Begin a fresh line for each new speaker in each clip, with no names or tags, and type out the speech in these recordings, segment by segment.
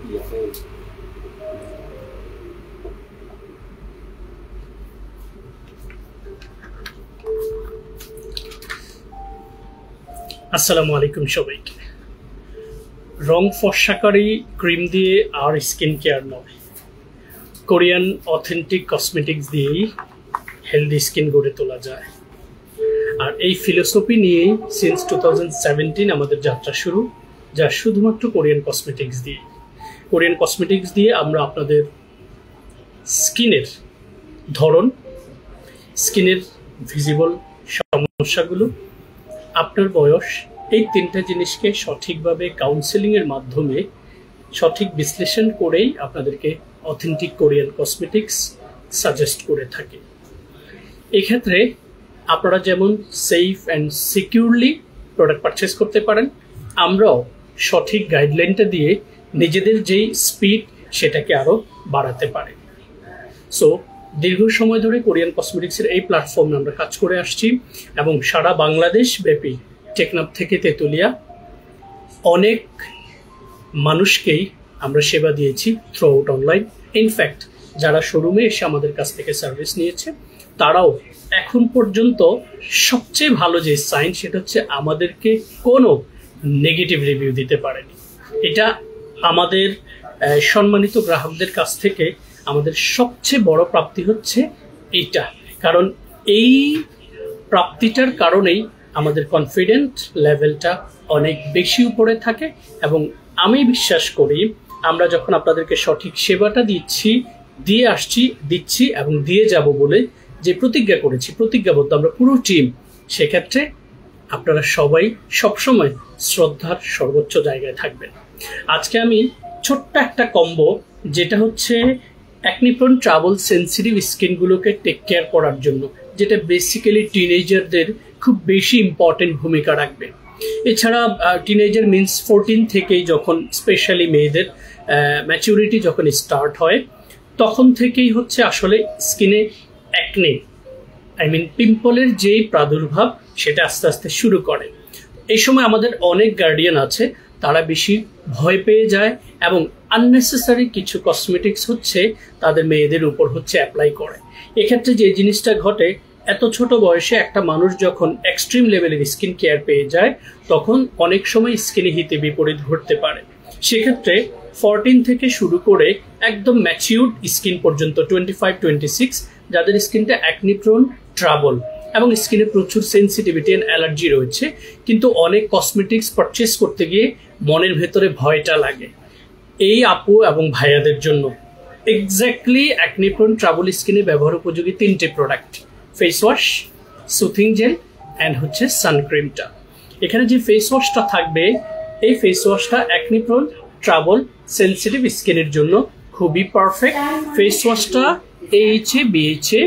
আসসালামু আলাইকুম সবাইকে। রং ফর্সাকারী ক্রিম দিয়ে আর স্কিন কেয়ার নয়, কোরিয়ান অথেন্টিক কসমেটিক্স দিয়েই হেলদি স্কিন গড়ে তোলা যায়। আর এই ফিলোসফি নিয়েই সিন্স 2017 আমাদের যাত্রা শুরু, যা শুধুমাত্র কোরিয়ান কসমেটিক্স দিয়ে। কোরিয়ান কসমেটিক্স দিয়ে আমরা আপনাদের স্কিনের ধরন, স্কিনের ভিজিবল সমস্যাগুলো, আপনার বয়স, এই তিনটা জিনিসকে সঠিকভাবে কাউন্সেলিংয়ের মাধ্যমে সঠিক বিশ্লেষণ করেই আপনাদেরকে অথেন্টিক কোরিয়ান কসমেটিক্স সাজেস্ট করে থাকি। এক্ষেত্রে আপনারা যেমন safe and securely product purchase করতে পারেন, আমরাও সঠিক গাইডলাইনটা দিয়ে নিজেদের যেই স্পিড সেটাকে আরও বাড়াতে পারি। সো দীর্ঘ সময় ধরে কোরিয়ান কসমেটিক্সের এই প্ল্যাটফর্মে আমরা কাজ করে আসছি এবং সারা বাংলাদেশ ব্যাপী টেকনাফ থেকে তেতুলিয়া অনেক মানুষকেই আমরা সেবা দিয়েছি থ্রু আউট অনলাইন। ইনফ্যাক্ট যারা শোরুমে এসে আমাদের কাছ থেকে সার্ভিস নিয়েছে তারাও এখন পর্যন্ত সবচেয়ে ভালো যে সাইন সেটা হচ্ছে আমাদেরকে কোনো নেগেটিভ রিভিউ দিতে পারেনি। এটা আমাদের সম্মানিত গ্রাহকদের কাছ থেকে আমাদের সবচেয়ে বড় প্রাপ্তি হচ্ছে এইটা, কারণ এই প্রাপ্তিটার কারণেই আমাদের কনফিডেন্ট লেভেলটা অনেক বেশি উপরে থাকে। এবং আমি বিশ্বাস করি আমরা যখন আপনাদেরকে সঠিক সেবাটা দিচ্ছি এবং দিয়ে যাব বলে যে প্রতিজ্ঞা করেছি, প্রতিজ্ঞাবদ্ধ আমরা পুরো টিম, সেক্ষেত্রে আপনারা সবাই সবসময় শ্রদ্ধার সর্বোচ্চ জায়গায় থাকবেন। আজকে আমি ছোট্ট একটা কম্বো, যেটা হচ্ছে অ্যাকনি-প্রোন ট্রাবল সেন্সিটিভ স্কিনগুলোকে টেক কেয়ার করার জন্য, যেটা বেসিক্যালি টিনেজারদের খুব বেশি ইম্পর্টেন্ট ভূমিকা রাখবে। এছাড়া টিনেজার মিনস 14 থেকেই যখন স্পেশালি মেয়েদের ম্যাচুরিটি যখন স্টার্ট হয় তখন থেকেই হচ্ছে আসলে স্কিনে অ্যাকনে পিম্পলের যেই প্রাদুর্ভাব সেটা আস্তে আস্তে শুরু করে। এই সময় আমাদের অনেক গার্ডিয়ান আছে, তারা বেশি ভয় পেয়ে যায় এবং আননেসেসারি কিছু কসমেটিক্স হচ্ছে তাদের মেয়েদের উপর হচ্ছে অ্যাপ্লাই করে। এক্ষেত্রে যে জিনিসটা ঘটে, এত ছোট বয়সে একটা মানুষ যখন এক্সট্রিম লেভেলের স্কিন কেয়ার পেয়ে যায় তখন অনেক সময় স্কিনে হিতে বিপরীত ঘটতে পারে। সেক্ষেত্রে 14 থেকে শুরু করে একদম ম্যাচিউরড স্কিন পর্যন্ত 25-26 যাদের স্কিনটা অ্যাকনি-প্রোন ট্রাবল এবং স্কিনে প্রচুর সেন্সিটিভিটি অ্যান্ড অ্যালার্জি রয়েছে, কিন্তু অনেক কসমেটিক্স পারচেস করতে গিয়ে মনের ভেতরে ভয়টা লাগে, এই আপু এবং ভাইয়াদের জন্য এক্স্যাক্টলি অ্যাকনি-প্রোন ট্রাবল স্কিনে ব্যবহার উপযোগী 3টে product, face wash, soothing gel and হচ্ছে সানক্রিমটা। এখানে যে ফেস ওয়াশটা থাকবে, এই ফেস ওয়াশটা অ্যাকনি-প্রোন ট্রাবল সেন্সিটিভ স্কিনের জন্য খুবই পারফেক্ট। ফেস ওয়াশটা AHA BHA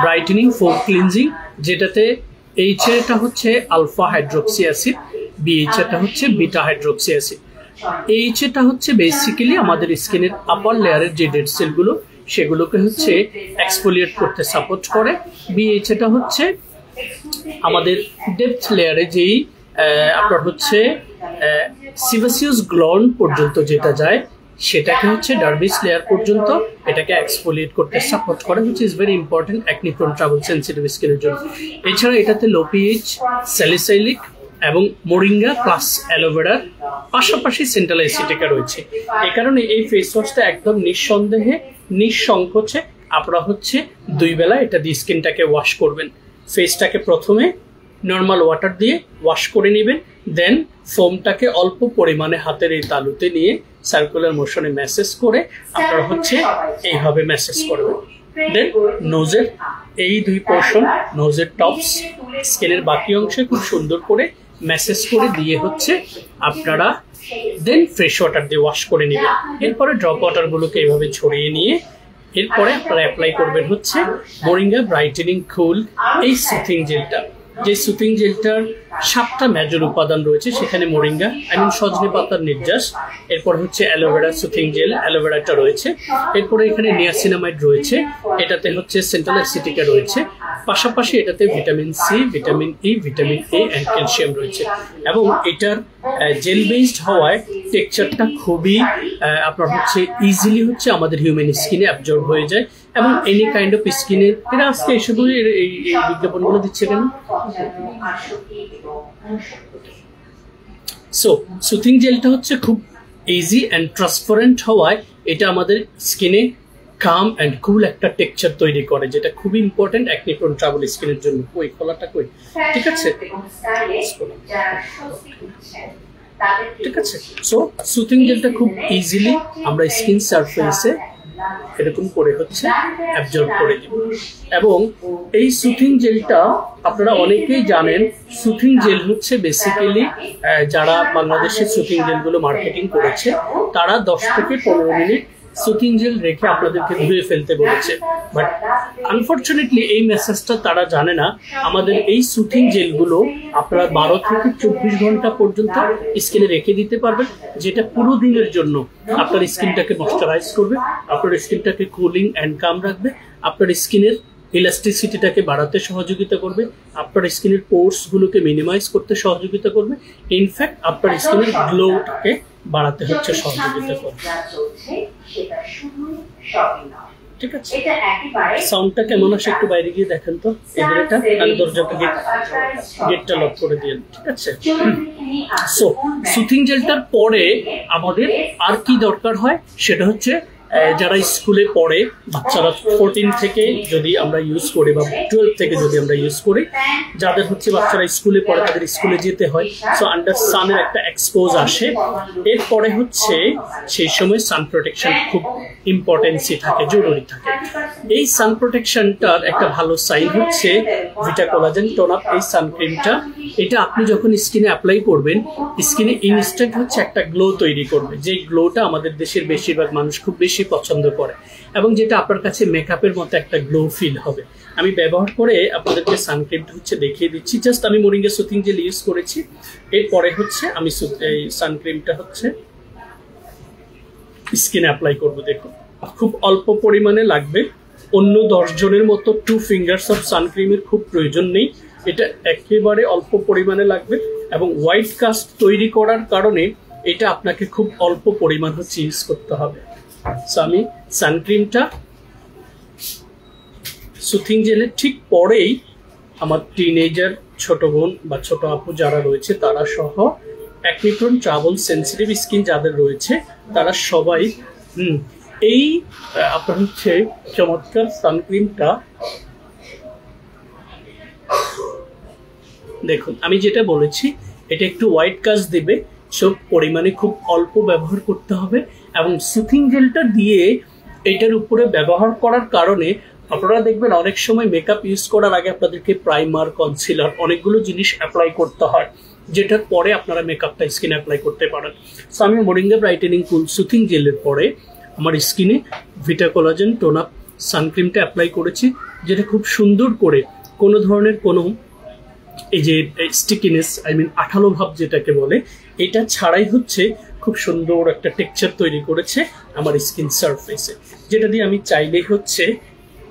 brightening foam cleansing, যেটাতে AHA হচ্ছে আলফা হাইড্রোক্সি অ্যাসিড, BHA হচ্ছে বিটা হাইড্রোক্সি অ্যাসিড। AHA হচ্ছে বেসিক্যালি আমাদের স্কিনের আপার লেয়ারের যে ডেড সেলগুলো সেগুলোকে হচ্ছে এক্সফোলিয়েট করতে সাপোর্ট করে। BHA হচ্ছে আমাদের ডেপথ লেয়ারে যেই আপনার হচ্ছে সিবাসিয়াস গ্ল্যান্ড পর্যন্ত যেটা যায় সেটাকে হচ্ছে ডার্মিস লেয়ার পর্যন্ত এটাকে এক্সফোলিয়েট করতে সাপোর্ট করে, which is very important acne-prone trouble sensitive স্কিনের জন্য। এছাড়া এটাতে লো পিএইচ, স্যালিসাইলিক এবং মোরিঙ্গা প্লাস অ্যালোভেরার পাশাপাশি সেন্ট্রাল অ্যাসিটিকা রয়েছে। এই কারণে এই ফেস ওয়াশটা একদম নিঃসন্দেহে নিঃসংকোচে আপনারা হচ্ছে 2 বেলা এটা দিয়ে স্কিনটাকে ওয়াশ করবেন। ফেসটাকে প্রথমে নর্মাল ওয়াটার দিয়ে ওয়াশ করে নেবেন, দেন ফোমটাকে অল্প পরিমাণে হাতের এই তালুতে নিয়ে সার্কুলার মোশনে ম্যাসেজ করে আপনারা হচ্ছে এইভাবে ম্যাসেজ করবেন। দেন নোজের এই 2 পোর্শন, নোজের টপস, স্কিনের বাকি অংশে খুব সুন্দর করে ম্যাসেজ করে দিয়ে হচ্ছে আপনারা দেন ফ্রেশ ওয়াটার দিয়ে ওয়াশ করে নেবেন। এরপরে ড্রপ ওয়াটারগুলোকে এইভাবে ছড়িয়ে নিয়ে এরপরে আপনারা অ্যাপ্লাই করবেন হচ্ছে মোরিঙ্গা ব্রাইটেনিং কুল এই সুথিং জেলটা। যে সুথিং জেলটার 7টা মেজর উপাদান রয়েছে, সেখানে মোরিঙ্গা সজনে পাতার নির্যাস, এরপর হচ্ছে অ্যালোভেরা সুথিং জেল, অ্যালোভেরাটা রয়েছে, এরপরে এখানে নিয়াসিনামাইড রয়েছে, এটাতে হচ্ছে সেন্ট্রাল অ্যাসিটিকা রয়েছে, পাশাপাশি এটাতে vitamin C, vitamin E, vitamin A and calcium রয়েছে। এবং এটার জেল বেসড হওয়ায় টেক্সচারটা খুবই আপনার হচ্ছে ইজিলি হচ্ছে আমাদের হিউম্যান স্কিনে অ্যাবজর্ব হয়ে যায় এবং এনি কাইন্ড অফ স্কিনের এরা আজকে এসব এই বিজ্ঞাপনগুলো দিচ্ছে কেন? সো সুথিং জেলটা হচ্ছে খুব ইজি অ্যান্ড ট্রান্সপারেন্ট হওয়ায় এটা আমাদের স্কিনে কাম অ্যান্ড কুল একটা টেক্সচার তৈরি করে, যেটা খুবই ইম্পর্টেন্ট অ্যাকনি প্রোন ট্রাভেল স্কিনের জন্য। কই খোলাটা কই? ঠিক আছে, ঠিক আছে। সো সুথিং জেলটা খুব ইজিলি আমরা স্কিন সারফেসে এরকম করে হচ্ছে অ্যাবজর্ব করে দিব। এবং এই সুথিং জেলটা আপনারা অনেকেই জানেন, সুথিং জেল হচ্ছে বেসিক্যালি যারা বাংলাদেশের সুথিং জেলগুলো মার্কেটিং করেছে তারা 10 থেকে 15 মিনিট সুথিং জেল রেখে আপনাদেরকে ধুয়ে ফেলতে বলেছে। বাট আনফরচুনেটলি এই মেসেজটা তারা জানে না, আমাদের এই সুথিং জেলগুলো আপনারা 12 থেকে 24 ঘন্টা পর্যন্ত স্কিনে রেখে দিতে পারবেন, যেটা পুরো দিনের জন্য আপনার স্কিনটাকে ময়শ্চারাইজ করবে, আপনার স্কিনটাকে কুলিং অ্যান্ড কাম রাখবে, আপনার স্কিনের ইলাস্টিসিটিটাকে বাড়াতে সহযোগিতা করবে, আপনার স্কিনের পোর্সগুলোকে মিনিমাইজ করতে সহযোগিতা করবে, ইনফ্যাক্ট আপনার স্কিনের গ্লোটাকে বাড়াতে হচ্ছে সহযোগিতা করবে। ঠিক আছে, সাউন্ডটা কেমন আসে একটু বাইরে গিয়ে দেখেন তো। এদের এটা আমি দরজাটা গেটটা লক করে দিয়ে, ঠিক আছে। সো সুথিং জেলটার পরে আমাদের আর কি দরকার হয় সেটা হচ্ছে যারা স্কুলে পড়ে বাচ্চারা 14 থেকে যদি আমরা ইউজ করি বা 12 থেকে যদি আমরা ইউজ করি, যাদের হচ্ছে বাচ্চারা স্কুলে পড়ে তাদের স্কুলে যেতে হয়, সো আন্ডার সানের একটা এক্সপোজ আসে। এরপরে হচ্ছে সেই সময় সান প্রোটেকশন খুব ইম্পর্টেন্সি থাকে, জরুরি থাকে। এই সান প্রোটেকশনটার একটা ভালো সাইন হচ্ছে ভিটা কোলাজেন টোন আপ। এই সানক্রিমটা এটা আপনি যখন স্কিনে অ্যাপ্লাই করবেন স্কিনে ইনস্ট্যান্ট হচ্ছে একটা গ্লো তৈরি করবে, যে গ্লোটা আমাদের দেশের বেশিরভাগ মানুষ খুব বেশি পছন্দ করে এবং যেটা আপনার কাছে মেকআপের মতো একটা গ্লো ফিল হবে। আমি ব্যবহার করে আপনাদেরকে সানক্রিমটা হচ্ছে দেখিয়ে দিচ্ছি। জাস্ট আমি মোরিঙ্গা সুথিং জেল ইউজ করেছি, এরপরে হচ্ছে আমি এই সানক্রিমটা হচ্ছে স্কিনে অ্যাপ্লাই করব। দেখুন খুব অল্প পরিমাণে লাগবে, অন্য 10 জনের মতো 2 ফিঙ্গার্স অফ সানক্রিমের খুব প্রয়োজন নেই, এটা একেবারে অল্প পরিমাণে লাগবে এবং হোয়াইট কাস্ট তৈরি করার কারণে এটা আপনাকে খুব অল্প পরিমাণ হচ্ছে ইউজ করতে হবে। সো আমি সানক্রিমটা সুথিং জেলের ঠিক পরেই আমার টিনেজার ছোট বোন বা ছোট আপু যারা রয়েছে তারা সহ acne prone travel sensitive skin যাদের রয়েছে তারা সবাই এই আপনার হচ্ছে চমৎকার সানক্রিমটা দেখুন। আমি যেটা বলেছি এটা একটু হোয়াইট কাস্ট দিবে, সব পরিমাণে খুব অল্প ব্যবহার করতে হবে এবং সুথিং জেলটা দিয়ে এটার উপরে ব্যবহার করার কারণে আপনারা দেখবেন অনেক সময় মেকআপ ইউজ করার আগে আপনাদেরকে প্রাইমার, কনসিলার অনেকগুলো জিনিস অ্যাপ্লাই করতে হয়, যেটার পরে আপনারা মেকআপটা স্কিনে অ্যাপ্লাই করতে পারেন। সো আমি মোরিঙ্গা ব্রাইটেনিং কুল সুথিং জেলের পরে আমার স্কিনে ভিটা কোলাজেন টোন আপ সানক্রিমটা অ্যাপ্লাই করেছি, যেটা খুব সুন্দর করে কোনো ধরনের কোনো এই যে স্টিকিনেস আঠালো ভাব যেটাকে বলে এটা ছাড়াই হচ্ছে খুব সুন্দর একটা টেক্সচার তৈরি করেছে আমার স্কিন সারফেসে, যেটা দিয়ে আমি চাইলেই হচ্ছে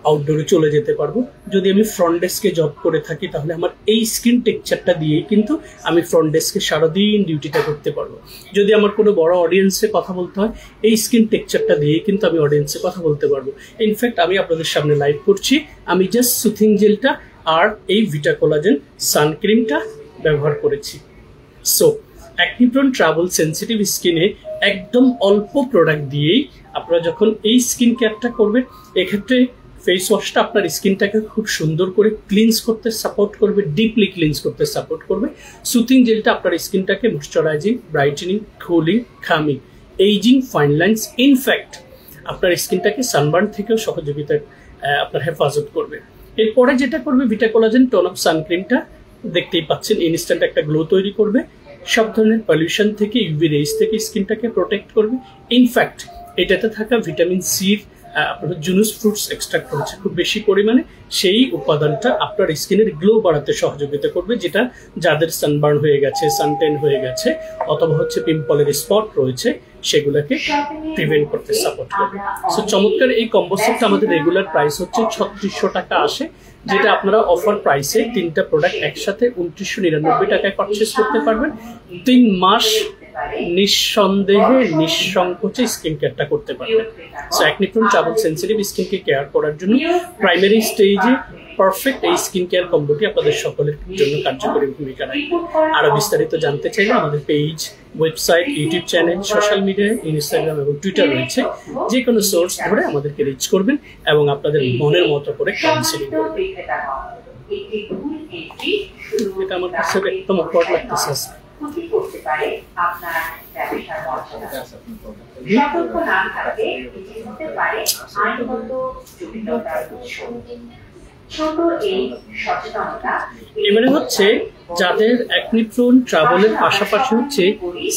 আউটডোরে চলে যেতে পারবো। যদি আমি ফ্রন্ট ডেস্কে জব করে থাকি তাহলে আমার এই স্কিন টেক্সচারটা দিয়ে কিন্তু আমি ফ্রন্ট ডেস্কে সারাদিন ডিউটিটা করতে পারবো। যদি আমার কোনো বড় অডিয়েন্সে কথা বলতে হয় এই স্কিন টেক্সচারটা দিয়ে কিন্তু আমি অডিয়েন্সে কথা বলতে পারবো। ইনফ্যাক্ট আমি আপনাদের সামনে লাইভ করছি, আমি জাস্ট সুথিং জেলটা আর এই ভিটা কোলাজেন সানক্রিমটা ব্যবহার করেছি। So acne prone travel sensitive স্কিনে একদম অল্প প্রোডাক্ট দিয়েই আপনারা যখন এই স্কিন কেয়ারটা করবেন, এক্ষেত্রে ফেস ওয়াশটা আপনার স্কিনটাকে খুব সুন্দর করে ক্লিনস করতে সাপোর্ট করবে, ডিপলি ক্লিনস করতে সাপোর্ট করবে। সুথিং জেলটা আপনার স্কিনটাকে moisturising, brightening, cooling, calming, ageing, fine lines, in fact আপনার স্কিনটাকে সানবার্ন থেকেও সহযোগিতা আপনার হেফাজত করবে। এরপরে যেটা করবে ভিটা কোলাজেন টোন আপ সানক্রিমটা দেখতেই পাচ্ছেন ইনস্ট্যান্ট একটা গ্লো তৈরি করবে, সব ধরনের পলিউশন থেকে ইউভি রেজ থেকে স্কিনটাকে প্রোটেক্ট করবে। ইনফ্যাক্ট এটাতে থাকা ভিটামিন সির আপনার জুনুস ফ্রুটস এক্সট্রাক্ট হচ্ছে খুব বেশি পরিমাণে, সেই উপাদানটা আপনার স্কিনের গ্লো বাড়াতে সহযোগিতা করবে, যেটা যাদের সানবার্ন হয়ে গেছে, সানটেন হয়ে গেছে অথবা হচ্ছে পিম্পলের স্পট রয়েছে সেগুলোকে প্রিভেন্ট করতে সাপোর্ট করবে। সো চমৎকার এই কম্বো সেটটা আমাদের রেগুলার প্রাইস হচ্ছে 3600 টাকা আসে, যেটা আপনারা অফার প্রাইসে 3টা প্রোডাক্ট একসাথে 2999 টাকায় পারচেস করতে পারবেন। 3 মাস নিঃসন্দেহে নিঃসংকোচে স্কিন কেয়ারটা করতে পারবেন। সো অ্যাকনি-প্রোন ট্রাবল সেন্সিটিভ স্কিনকে কেয়ার করার জন্য প্রাইমারি স্টেজে পারফেক্ট এই স্কিন কেয়ার কম্বোটি আপনাদের সকলের জন্য কার্যকরী ভূমিকা রাখবে। আরো বিস্তারিত জানতে চাইলে আমাদের page, website, YouTube channel, social media, Instagram এবং টুইটার রয়েছে। যে কোনো সোর্স ধরে আমাদেরকে রিচ করবেন এবং আপনাদের মনের মতো করে কাউন্সিলিং করবেন। এটা আমার কাছে একদম অকওয়ার্ড লাগতেছে। এবারে হচ্ছে যাদের অ্যাকনি-প্রোন ট্রাবলের পাশাপাশি হচ্ছে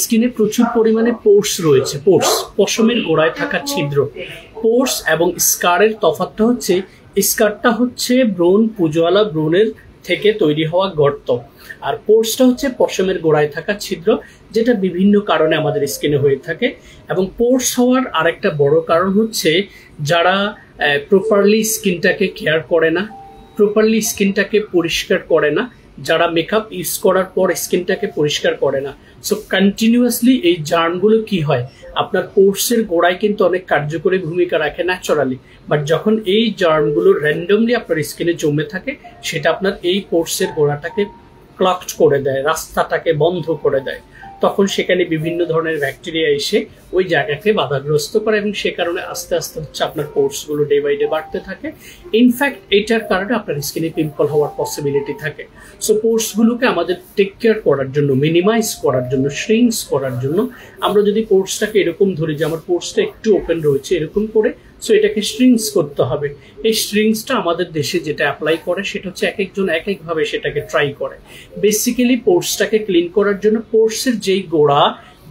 স্কিনে প্রচুর পরিমাণে পোর্স রয়েছে, পোর্স পশমের গোড়ায় থাকা ছিদ্র। পোর্স এবং স্কারের তফাৎটা হচ্ছে, স্কারটা হচ্ছে ব্রণ, পুজোয়ালা ব্রণের থেকে তৈরি হওয়া গর্ত, আর পোর্সটা হচ্ছে পশমের গোড়ায় থাকা ছিদ্র, যেটা বিভিন্ন কারণে আমাদের স্কিনে হয়ে থাকে। এবং পোর্স হওয়ার আরেকটা বড় কারণ হচ্ছে যারা প্রপারলি স্কিনটাকে কেয়ার করে না, প্রপারলি স্কিনটাকে পরিষ্কার করে না, যারা মেকআপ ইউজ করার পর স্কিনটাকে পরিষ্কার করে না। সো কন্টিনিউয়াসলি এই জার্মগুলো কি হয়, আপনার পোর্সের গোড়ায় কিন্তু অনেক কার্যকরী ভূমিকা রাখে ন্যাচারালি, বাট যখন এই জার্মগুলো র্যান্ডমলি আপনার স্কিনে জমে থাকে, সেটা আপনার এই পোর্সের গোড়াটাকে ক্লগড করে দেয়, রাস্তাটাকে বন্ধ করে দেয়। তখন সেখানে বিভিন্ন ধরনের ব্যাকটেরিয়া এসে ওই জায়গাকে বাধাগ্রস্ত করে এবং সে কারণে আস্তে আস্তে হচ্ছে আপনার পোর্সগুলো ডে বাই ডে বাড়তে থাকে। ইনফ্যাক্ট এটার কারণে আপনার স্কিনে পিম্পল হওয়ার পসিবিলিটি থাকে। সো পোর্সগুলোকে আমাদের টেক কেয়ার করার জন্য, মিনিমাইজ করার জন্য, শ্রিঙ্কস করার জন্য আমরা যদি পোর্সটাকে এরকম ধরি যে আমার পোর্সটা একটু ওপেন রয়েছে এরকম করে, সো এটাকে স্ট্রিংস করতে হবে। এই স্ট্রিংসটা আমাদের দেশে যেটা অ্যাপ্লাই করে সেটা হচ্ছে এক একজন এক একভাবে সেটাকে ট্রাই করে। বেসিক্যালি পোর্সটাকে ক্লিন করার জন্য পোর্সের যেই গোড়া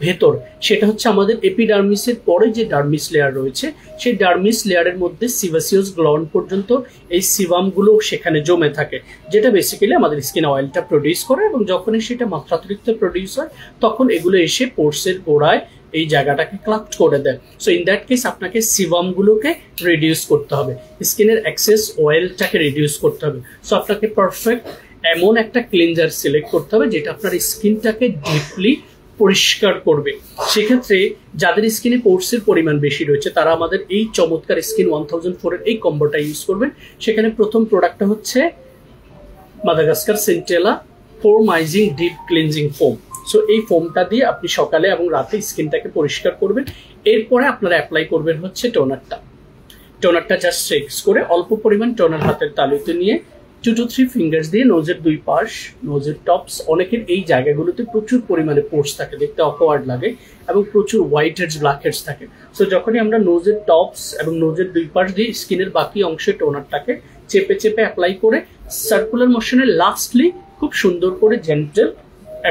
ভেতর, সেটা হচ্ছে আমাদের এপিডার্মিসের পরে যে ডার্মিস লেয়ার রয়েছে, সেই ডার্মিস লেয়ারের মধ্যে সিবাসিয়াস গ্ল্যান্ড পর্যন্ত এই সিবামগুলো সেখানে জমে থাকে, যেটা বেসিক্যালি আমাদের স্কিন অয়েলটা প্রডিউস করে। এবং যখনই সেটা মাত্রাতিরিক্ত প্রডিউস হয় তখন এগুলো এসে পোর্সের গোড়ায় এই জায়গাটাকে ক্লাক্ট করে দেয়। সো ইন দ্যাট কেস আপনাকে সিবামগুলোকে রিডিউস করতে হবে, স্কিনের এক্সেস অয়েলটাকে রিডিউস করতে হবে। সো আপনাকে পারফেক্ট এমন একটা ক্লিনজার সিলেক্ট করতে হবে যেটা আপনার স্কিনটাকে ডিপলি পরিষ্কার করবে। সেক্ষেত্রে যাদের স্কিনে পোর্সের পরিমাণ বেশি রয়েছে তারা আমাদের এই চমৎকার স্কিন 1004 এর এই কম্বোটা ইউজ করবেন। সেখানে প্রথম প্রোডাক্টটা হচ্ছে Madagascar centella poremizing deep cleansing foam. So এই ফোমটা দিয়ে আপনি সকালে এবং রাতে স্কিনটাকে পরিষ্কার করবেন। এরপরে আপনারা অ্যাপ্লাই করবেন হচ্ছে টোনারটা জাস্ট শেক্স করে অল্প পরিমাণ টোনার হাতের তালুতে নিয়ে 2 to 3 ফিঙ্গার্স দিয়ে নোজের দুই পাশ, নোজের টপস, অনেকের এই জায়গাগুলোতে প্রচুর পরিমাণে পোর্স থাকে, দেখতে অকওয়ার্ড লাগে এবং প্রচুর হোয়াইট হেডস, ব্ল্যাক হেডস থাকে। সো যখনই আমরা নোজের টপস এবং নোজের দুই পাশ দিয়ে স্কিনের বাকি অংশে টোনারটাকে চেপে চেপে অ্যাপ্লাই করে সার্কুলার মোশনে লাস্টলি খুব সুন্দর করে জেন্টেল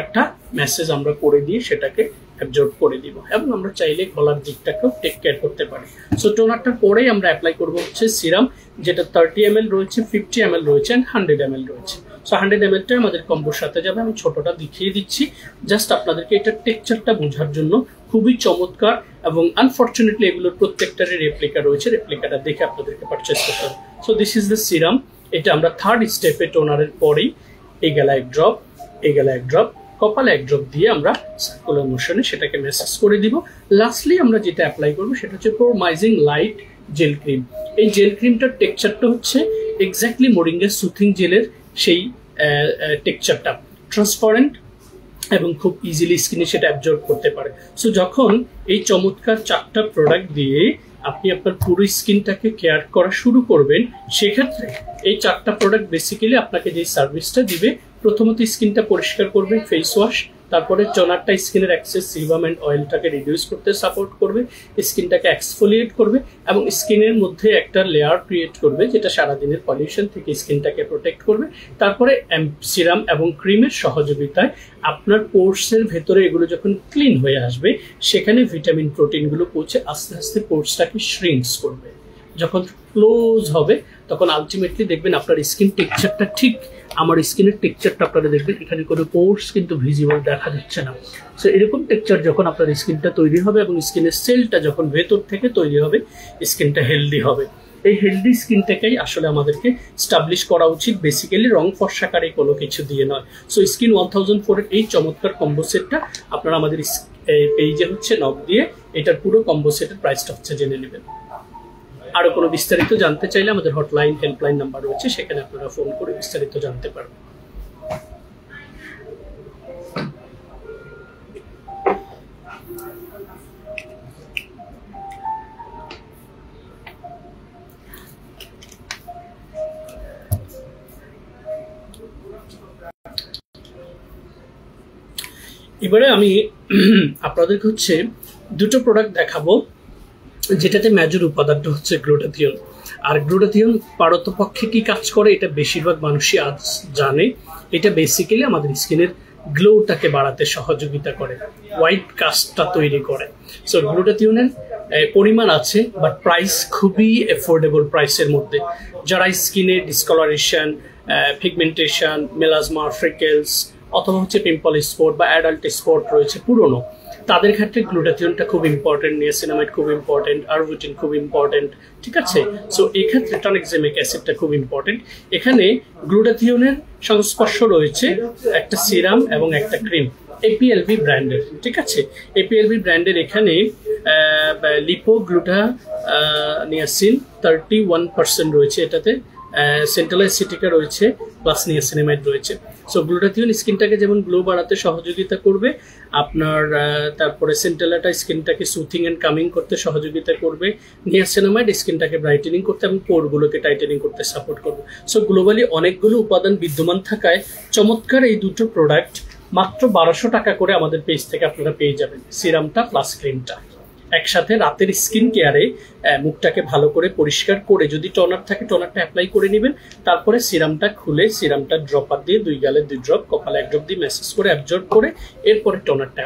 একটা মেসেজ আমরা করে দিয়ে সেটাকে অ্যাবজর্ব করে দিব এবং আমরা চাইলে গলার দিকটাকেও টেক কেয়ার করতে পারি। সো টোনারটার পরেই আমরা অ্যাপ্লাই করবো হচ্ছে সিরাম, যেটা 30 ml রয়েছে, 50 ml রয়েছে অ্যান্ড 100 ml রয়েছে। সো 100 ml-টা আমাদের কম্বোর সাথে যাবে। আমি ছোটটা দেখিয়ে দিচ্ছি জাস্ট আপনাদেরকে এটার টেক্সচারটা বোঝার জন্য। খুবই চমৎকার এবং আনফর্চুনেটলি এগুলোর প্রত্যেকটারই রেপ্লিকা রয়েছে, রেপ্লিকাটা দেখে আপনাদেরকে পারচেস করতে হবে। So this is the serum. এটা আমরা থার্ড স্টেপে টোনারের পরেই এই গেলা এক ড্রপ, এই গেলা এক ড্রপ, কপালে এক ড্রপ দিয়ে আমরা সার্কুলার মোশনে সেটাকে মেসেজ করে দিব। লাস্টলি আমরা যেটা অ্যাপ্লাই করবো সেটা হচ্ছে পোরমাইজিং লাইট জেল ক্রিম। এই জেল ক্রিমটার টেক্সচারটা হচ্ছে এক্স্যাক্টলি মোরিঙ্গা সুথিং জেলের সেই টেক্সচারটা, ট্রান্সপারেন্ট এবং খুব ইজিলি স্কিনে সেটা অ্যাবজর্ব করতে পারে। সো যখন এই চমৎকার 4টা প্রোডাক্ট দিয়ে আপনি আপনার পুরো স্কিনটাকে কেয়ার করা শুরু করবেন, সেক্ষেত্রে এই 4টা প্রোডাক্ট বেসিক্যালি আপনাকে যে সার্ভিসটা দিবে, প্রথমত স্কিনটা পরিষ্কার করবে, ফেস ওয়াশ, তারপরে টোনারটা স্কিনের এক্সেস সিবাম এন্ড অয়েলটাকে রিডিউস করতে সাপোর্ট করবে, স্কিনটাকে এক্সফোলিয়েট করবে এবং স্কিনের মধ্যে একটা লেয়ার ক্রিয়েট করবে যেটা সারাদিনের পলিউশন থেকে স্কিনটাকে প্রোটেক্ট করবে। তারপরে সিরাম এবং ক্রিমের সহযোগিতায় আপনার পোর্সের ভেতরে এগুলো যখন ক্লিন হয়ে আসবে, সেখানে ভিটামিন প্রোটিনগুলো পৌঁছে আস্তে আস্তে পোর্সটাকে শ্রিঙ্কস করবে। যখন ক্লোজ হবে তখন আলটিমেটলি দেখবেন আপনার স্কিন টেক্সচারটা ঠিক আমার স্কিনের টেক্সচারটা আপনারা দেখবেন, এখানে কোনো পোর্স কিন্তু ভিজিবল দেখা যাচ্ছে না। সো এরকম টেক্সচার যখন আপনার স্কিনটা তৈরি হবে এবং স্কিনের সেলটা যখন ভেতর থেকে তৈরি হবে, স্কিনটা হেলদি হবে। এই হেলদি স্কিনটাকেই আসলে আমাদেরকে স্টাবলিশ করা উচিত, বেসিক্যালি রং ফর্সাকারে কোনো কিছু দিয়ে নয়। সো স্কিন 1004 এর এই চমৎকার কম্বো সেটটা আপনারা আমাদের এই পেজে হচ্ছে নক দিয়ে এটার পুরো কম্বো সেটের প্রাইসটা হচ্ছে জেনে নেবেন। আরো কোনো বিস্তারিত জানতে চাইলে আমাদের হটলাইন হেল্পলাইন নাম্বার রয়েছে, সেখানে আপনারা ফোন করে বিস্তারিত জানতে পারবেন। এবারে আমি আপনাদেরকে হচ্ছে দুটো প্রোডাক্ট দেখাবো যেটাতে মেজর উপাদানটা হচ্ছে গ্লুটাথিয়ন। আর গ্লুটাথিয়ন পারতপক্ষে কি কাজ করে এটা বেশিরভাগ মানুষই আজ জানে। এটা বেসিক্যালি আমাদের স্কিনের গ্লোটাকে বাড়াতে সহযোগিতা করে, হোয়াইট কাস্টটা তৈরি করে। সো গ্লুটাথিয়নের পরিমাণ আছে, বাট প্রাইস খুবই অ্যাফোর্ডেবল প্রাইসের মধ্যে। যারা স্কিনে ডিসকলারেশন, পিগমেন্টেশন, মেলাজমা, ফ্রিকেলস অথবা হচ্ছে পিম্পল স্পট বা অ্যাডাল্ট স্পট রয়েছে পুরনো, তাদের ক্ষেত্রে গ্লুটাথিয়নটা খুব ইম্পর্টেন্ট, নিয়াসিনামাইড খুব ইম্পর্টেন্ট, আরবুটিন খুব ইম্পর্টেন্ট, ঠিক আছে। সো এই ক্ষেত্রে টনিকজেমিক অ্যাসিডটা খুব ইম্পর্টেন্ট। এখানে গ্লুটাথিয়নের সংস্পর্শ রয়েছে একটা সিরাম এবং একটা ক্রিম, এপিএলভি ব্র্যান্ডের, ঠিক আছে। এপিএলভি ব্র্যান্ডের এখানে লিপোগ্লুটা নিয়াসিন 31% রয়েছে, এটাতে সেন্ট্রালাইসিটিকা রয়েছে, প্লাস নিয়াসিনামাইড রয়েছে। সো গ্লুটাথিয়ন স্কিনটাকে যেমন গ্লো বাড়াতে সহযোগিতা করবে আপনার, তারপরে সেন্ট্রালাটা স্কিনটাকে সুথিং অ্যান্ড কামিং করতে সহযোগিতা করবে, নিয়াসিনামাইড স্কিনটাকে ব্রাইটেনিং করতে এবং পোরগুলোকে টাইটেনিং করতে সাপোর্ট করবে। সো গ্লোবালি অনেকগুলো উপাদান বিদ্যমান থাকায় চমৎকার এই দুটো প্রোডাক্ট মাত্র 1200 টাকা করে আমাদের পেজ থেকে আপনারা পেয়ে যাবেন, সিরামটা প্লাস ক্রিমটা। একসাথে রাতের স্কিন কেয়ারে মুখটাকে ভালো করে পরিষ্কার করে যদি টোনার থাকে টোনারটা অ্যাপ্লাই করে নেবেন, তারপরে সিরামটা খুলে সিরামটা ড্রপার দিয়ে 2 গালে 2 ড্রপ, কপালে 1 ড্রপ দিয়ে ম্যাসেজ করে অ্যাবজর্ব করে এরপরে টোনারটা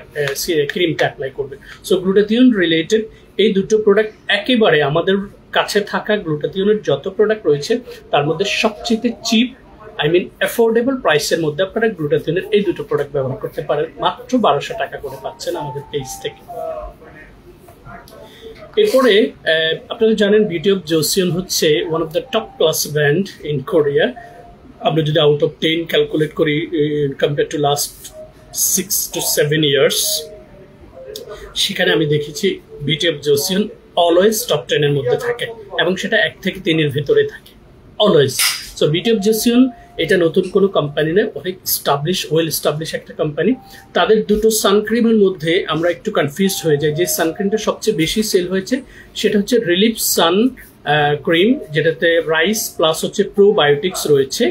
ক্রিমটা অ্যাপ্লাই করবেন। সো গ্লুটাথিয়ন রিলেটেড এই দুটো প্রোডাক্ট একেবারে আমাদের কাছে থাকা গ্লুটাথিয়নের যত প্রোডাক্ট রয়েছে তার মধ্যে সবচেয়ে চিপ, অ্যাফোর্ডেবল প্রাইসের মধ্যে আপনারা গ্লুটাথিয়নের এই দুটো প্রোডাক্ট ব্যবহার করতে পারেন। মাত্র 1200 টাকা করে পাচ্ছেন আমাদের পেজ থেকে। এরপরে আপনারা জানেন বিউটি অফ জোসিয়ন হচ্ছে one of the top class brand in Korea. আমরা যদি আউট অফ 10 ক্যালকুলেট করি compare to last 6 to 7 years, সেখানে আমি দেখেছি বিউটি অফ জোসিয়ন অলওয়েজ টপ 10 এর মধ্যে থাকে এবং সেটা 1 থেকে 3 এর ভেতরে থাকে অলওয়েজ। সো বিউটি অফ জোসিয়ন এটা নতুন কোনো কোম্পানি নয়, অনেক ওয়েল এস্টাবলিশ একটা কোম্পানি। তাদের দুটো সানক্রিমের মধ্যে আমরা একটু কনফিউজড হয়ে যাই। যে সানক্রিমটা সবচেয়ে বেশি সেল হয়েছে সেটা হচ্ছে রিলিফ সান ক্রিম, যেটাতে রাইস প্লাস হচ্ছে প্রোবায়োটিক্স রয়েছে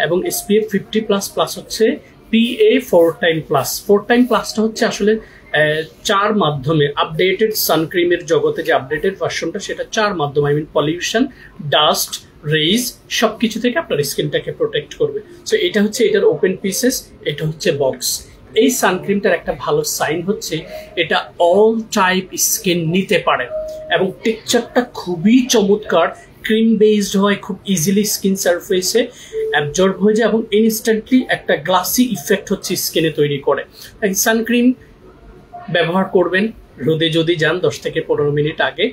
এবং SPF 50+ প্লাস হচ্ছে PA 4 টাইম প্লাস। 4 টাইম প্লাসটা হচ্ছে আসলে 4 মাধ্যমে আপডেটেড সানক্রিমের জগতে যে আপডেটেড ভার্সনটা সেটা 4 মাধ্যমে, পলিউশন, ডাস্ট, রেইজ সবকিছু থেকে আপনার স্কিনটাকে প্রোটেক্ট করবে। সো এটা হচ্ছে এটার ওপেন পিসেস, এটা হচ্ছে বক্স। এই সানক্রিমটার একটা ভালো সাইন হচ্ছে এটা অল টাইপ স্কিন নিতে পারে এবং টেক্সচারটা খুবই চমৎকার, ক্রিম বেসড হয়, খুব ইজিলি স্কিন সারফেসে অ্যাবজর্ব হয়ে যায় এবং ইনস্ট্যান্টলি একটা গ্লাসি ইফেক্ট হচ্ছে স্কিনে তৈরি করে। এই সানক্রিম ব্যবহার করবেন রোদে যদি যান 10 থেকে 15 মিনিট আগে,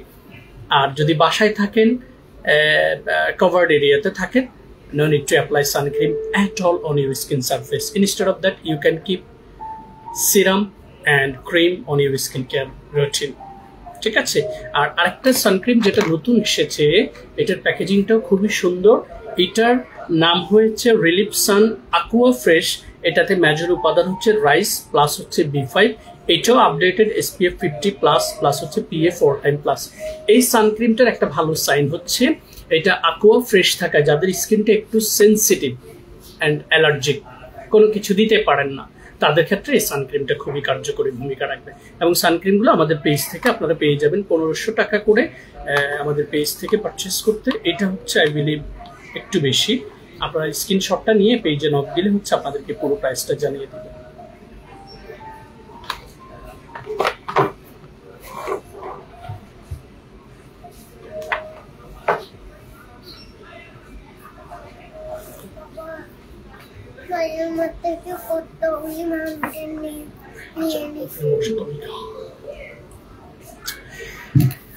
আর যদি বাসায় থাকেন covered এরিয়াতে থাকেন, no need to apply sun cream at all on your skin surface. Instead of that you can keep serum and cream on your skin care routine, ঠিক আছে। আর আরেকটা সানক্রিম যেটা নতুন এসেছে, এটার প্যাকেজিংটাও খুবই সুন্দর। এটার নাম হয়েছে রিলিফ সান aqua fresh। এটাতে মেজর উপাদান হচ্ছে রাইস প্লাস হচ্ছে B5, এটাও আপডেটেড SPF 50+ প্লাস হচ্ছে PA 4 টাইম প্লাস। এই সানক্রিমটার একটা ভালো সাইন হচ্ছে এটা aqua fresh থাকা, যাদের স্কিনটা একটু সেনসিটিভ অ্যান্ড অ্যালার্জিক, কোনো কিছু দিতে পারেন না, তাদের ক্ষেত্রে এই সানক্রিমটা খুবই কার্যকরী ভূমিকা রাখবে। এবং সানক্রিমগুলো আমাদের পেজ থেকে আপনারা পেয়ে যাবেন 1500 টাকা করে আমাদের পেজ থেকে পারচেস করতে। এটা হচ্ছে আই বিলিভ একটু বেশি। আপনারা স্ক্রিনশটটা নিয়ে পেজে নক দিলে হচ্ছে আপনাদেরকে পুরো প্রাইসটা জানিয়ে দেবে।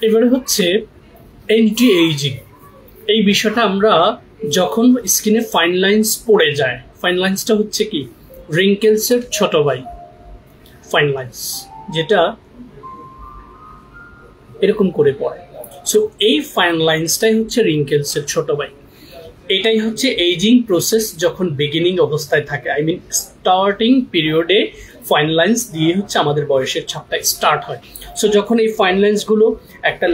এবারে হচ্ছে অ্যান্টি এইজিং। এই বিষয়টা আমরা যখন স্কিনে ফাইন লাইন্স পড়ে যায়, ফাইন লাইন্সটা হচ্ছে কি রিঙ্কেলসের ছোট ভাই। ফাইন লাইন্স যেটা এরকম করে পড়ে। সো এই ফাইন লাইন্সটাই হচ্ছে রিঙ্কেলসের ছোট ভাই। এটাই হচ্ছে এইজিং প্রসেস যখন বিগিনিং অবস্থায় থাকে, আই মিন স্টার্টিং পিরিয়ডে ফাইন লাইন্স দিয়ে হচ্ছে আমাদের বয়সের ছাপটা স্টার্ট হয়। সো যখন এই ফাইন লাইন্সগুলো একটা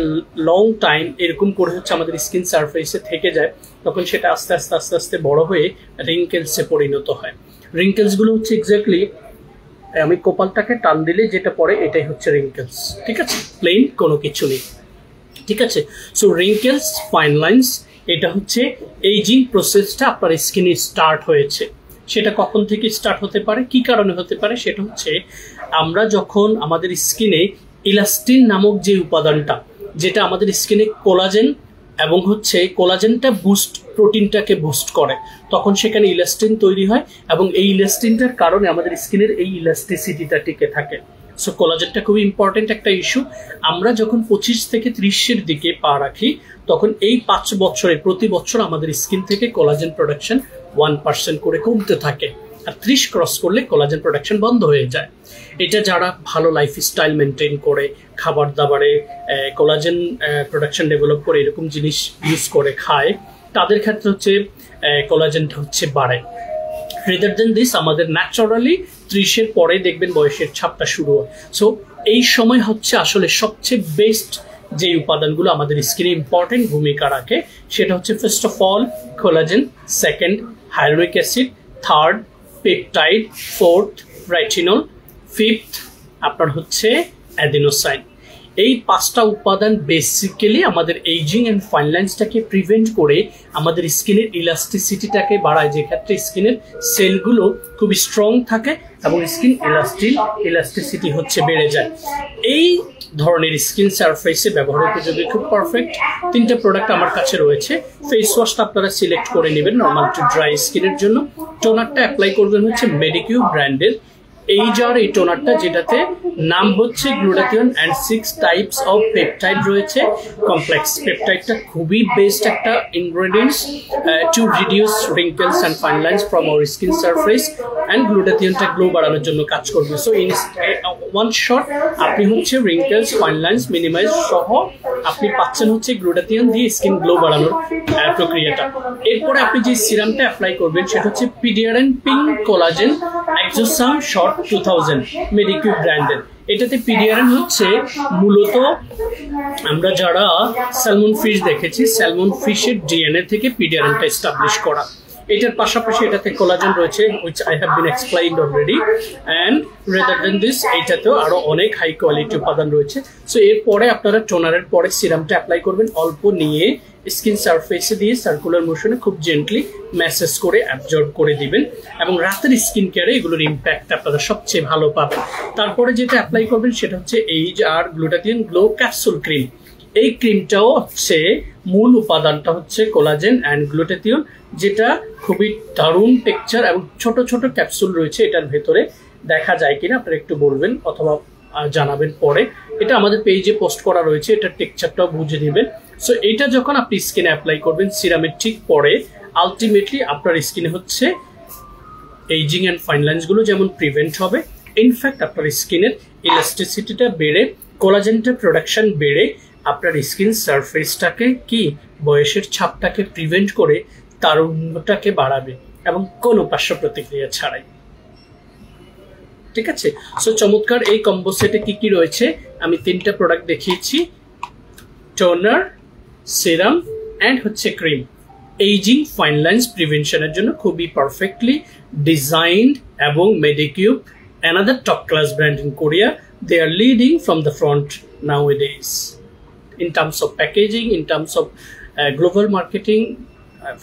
লং টাইম এরকম করে হচ্ছে আমাদের স্কিন সারফেসে থেকে যায়, তখন সেটা আস্তে আস্তে আস্তে আস্তে বড় হয়ে রিঙ্কেলসে পরিণত হয়। রিঙ্কেলসগুলো হচ্ছে এক্স্যাক্টলি আমি কপালটাকে টান দিলে যেটা পড়ে এটাই হচ্ছে রিঙ্কেলস, ঠিক আছে, প্লেন কোনো কিছু নেই, ঠিক আছে। সো রিঙ্কেলস, ফাইন লাইন্স, এটা হচ্ছে এইজিং প্রসেসটা আপনার স্কিনে স্টার্ট হয়েছে। সেটা কখন থেকে স্টার্ট হতে পারে, কি কারণে হতে পারে, সেটা হচ্ছে আমরা যখন আমাদের স্কিনে ইলাস্টিন নামক যে উপাদানটা, যেটা আমাদের স্কিনে কোলাজেন এবং হচ্ছে কোলাজেনটা বুস্ট, প্রোটিনটাকে বুস্ট করে, তখন সেখানে ইলাস্টিন তৈরি হয় এবং এই ইলাস্টিনটার কারণে আমাদের স্কিনের এই ইলাস্টিসিটিটা টিকে থাকে। সো কোলাজেনটা খুবই ইম্পর্টেন্ট একটা ইস্যু। আমরা যখন 25 থেকে 30-এর দিকে পা রাখি, তখন এই 5 বছরে প্রতি বছর আমাদের স্কিন থেকে কোলাজেন প্রোডাকশন 1% করে কমতে থাকে, আর 30 ক্রস করলে কোলাজেন প্রোডাকশন বন্ধ হয়ে যায়। এটা যারা ভালো লাইফস্টাইল মেনটেন করে, খাবার দাবারে কোলাজেন প্রোডাকশন ডেভেলপ করে এরকম জিনিস ইউজ করে খায়, তাদের ক্ষেত্রে হচ্ছে কোলাজেনটা হচ্ছে বাড়ে। রেদার দেন দিস আমাদের ন্যাচারালি 30-এর পরে দেখবেন বয়সের ছাপটা শুরু হয়। সো এই সময় হচ্ছে আসলে সবচেয়ে বেস্ট যে উপাদানগুলো আমাদের স্কিনে ইম্পর্টেন্ট ভূমিকা রাখে, সেটা হচ্ছে first of all collagen, second hyaluronic acid, third peptide, fourth retinol, fifth আপনার হচ্ছে অ্যাডিনোসাইন। এই 5টা উপাদান বেসিক্যালি আমাদের এইজিং অ্যান্ড ফাইন লাইন্সটাকে প্রিভেন্ট করে আমাদের স্কিনের ইলাস্টিসিটিটাকে বাড়ায়, যে ক্ষেত্রে স্কিনের সেলগুলো খুবই স্ট্রং থাকে এবং স্কিন ইলাস্টিসিটি হচ্ছে বেড়ে যায়। এই ধরনের স্কিন সারফেসে ব্যবহার উপযোগী খুব পারফেক্ট 3টে প্রোডাক্ট আমার কাছে রয়েছে। ফেস ওয়াশটা আপনারা সিলেক্ট করে নেবেন নর্মাল টু ড্রাই স্কিনের জন্য। টোনারটা অ্যাপ্লাই করবেন হচ্ছে মেডিকিউ ব্র্যান্ডের এই টোনারটা, যেটাতে নাম হচ্ছে glutathione and 6 types of peptide রয়েছে। কমপ্লেক্স পেপটাইডটা খুবই বেস্ট একটা ingredients to reduce wrinkles and fine lines from our skin surface, and গ্লুটাথিয়নটা গ্লো বাড়ানোর জন্য কাজ করবে। সো ইন ওয়ান শট আপনি হচ্ছে রিঙ্কেলস, ফাইন লাইন্স মিনিমাইজ সহ আপনি পাচ্ছেন হচ্ছে গ্লুটাথিয়ন দিয়ে স্কিন গ্লো বাড়ানোর প্রক্রিয়াটা। এরপরে আপনি যে সিরামটা অ্যাপ্লাই করবেন সেটা হচ্ছে পিডিয়ারেন পিঙ্ক কোলাজেন এক্সোসাম শর্ট 2000 মেডিকিউ ব্র্যান্ডের। এটাতে পিডিয়ারেন হচ্ছে মূলত আমরা যারা স্যালমন ফিশ দেখেছি, স্যালমন ফিশের ডিএনএ থেকে পিডিয়ারেনটা এস্টাবলিশ করা। এটার পাশাপাশি এটাতে কোলাজেন রয়েছে, which I have been explained already, and rather than this এইটাতেও আরো অনেক হাই কোয়ালিটি উপাদান রয়েছে। সো এরপরে আপনারা টোনারের পরে সিরামটা অ্যাপ্লাই করবেন, অল্প নিয়ে স্কিন সারফেসে দিয়ে সার্কুলার মোশনে খুব জেন্টলি ম্যাসেজ করে অ্যাবজর্ব করে দিবেন, এবং রাতের স্কিন কেয়ারে এগুলোর ইম্প্যাক্ট আপনারা সবচেয়ে ভালো পাবেন। তারপরে যেটা অ্যাপ্লাই করবেন সেটা হচ্ছে এইজ আর গ্লুটাথিয়ন গ্লো ক্যাপসুল ক্রিম। এই ক্রিমটাও হচ্ছে মূল উপাদানটা হচ্ছে কোলাজেন অ্যান্ড গ্লুটাথিয়ন, যেটা খুবই দারুণ টেক্সচার এবং ছোট ছোট ক্যাপসুল রয়েছে এটার ভেতরে। দেখা যায় কিনা আপনারা একটু বলবেন অথবা জানাবেন পরে। এটা আমাদের পেজে পোস্ট করা রয়েছে, এটার টেক্সচারটাও বুঝে নেবেন। সো এটা যখন আপনি স্কিনে অ্যাপ্লাই করবেন সিরামের ঠিক পরে, আলটিমেটলি আপনার স্কিনে হচ্ছে এইজিং অ্যান্ড ফাইন লাইন্সগুলো যেমন প্রিভেন্ট হবে, ইনফ্যাক্ট আপনার স্কিনের ইলাস্টিসিটিটা বেড়ে, কোলাজেনটা প্রোডাকশন বেড়ে আপনার স্কিন সারফেসটাকে কি বয়সের ছাপটাকে প্রিভেন্ট করে তারুণ্যটাকে বাড়াবে এবং কোনো পার্শ্ব প্রতিক্রিয়া ছাড়াই। ঠিক আছে, সো চমৎকার এই কম্বো সেটে কি কি রয়েছে আমি 3টা প্রোডাক্ট দেখিয়েছি, টোনার, সিরাম অ্যান্ড হচ্ছে ক্রিম। এইজিং ফাইন লাইন্স প্রিভেনশনের জন্য খুবই পারফেক্টলি ডিজাইনড এবং মেডিকিউ, another top class brand in Korea, they are leading from the front nowadays in terms of packaging, in terms of global marketing,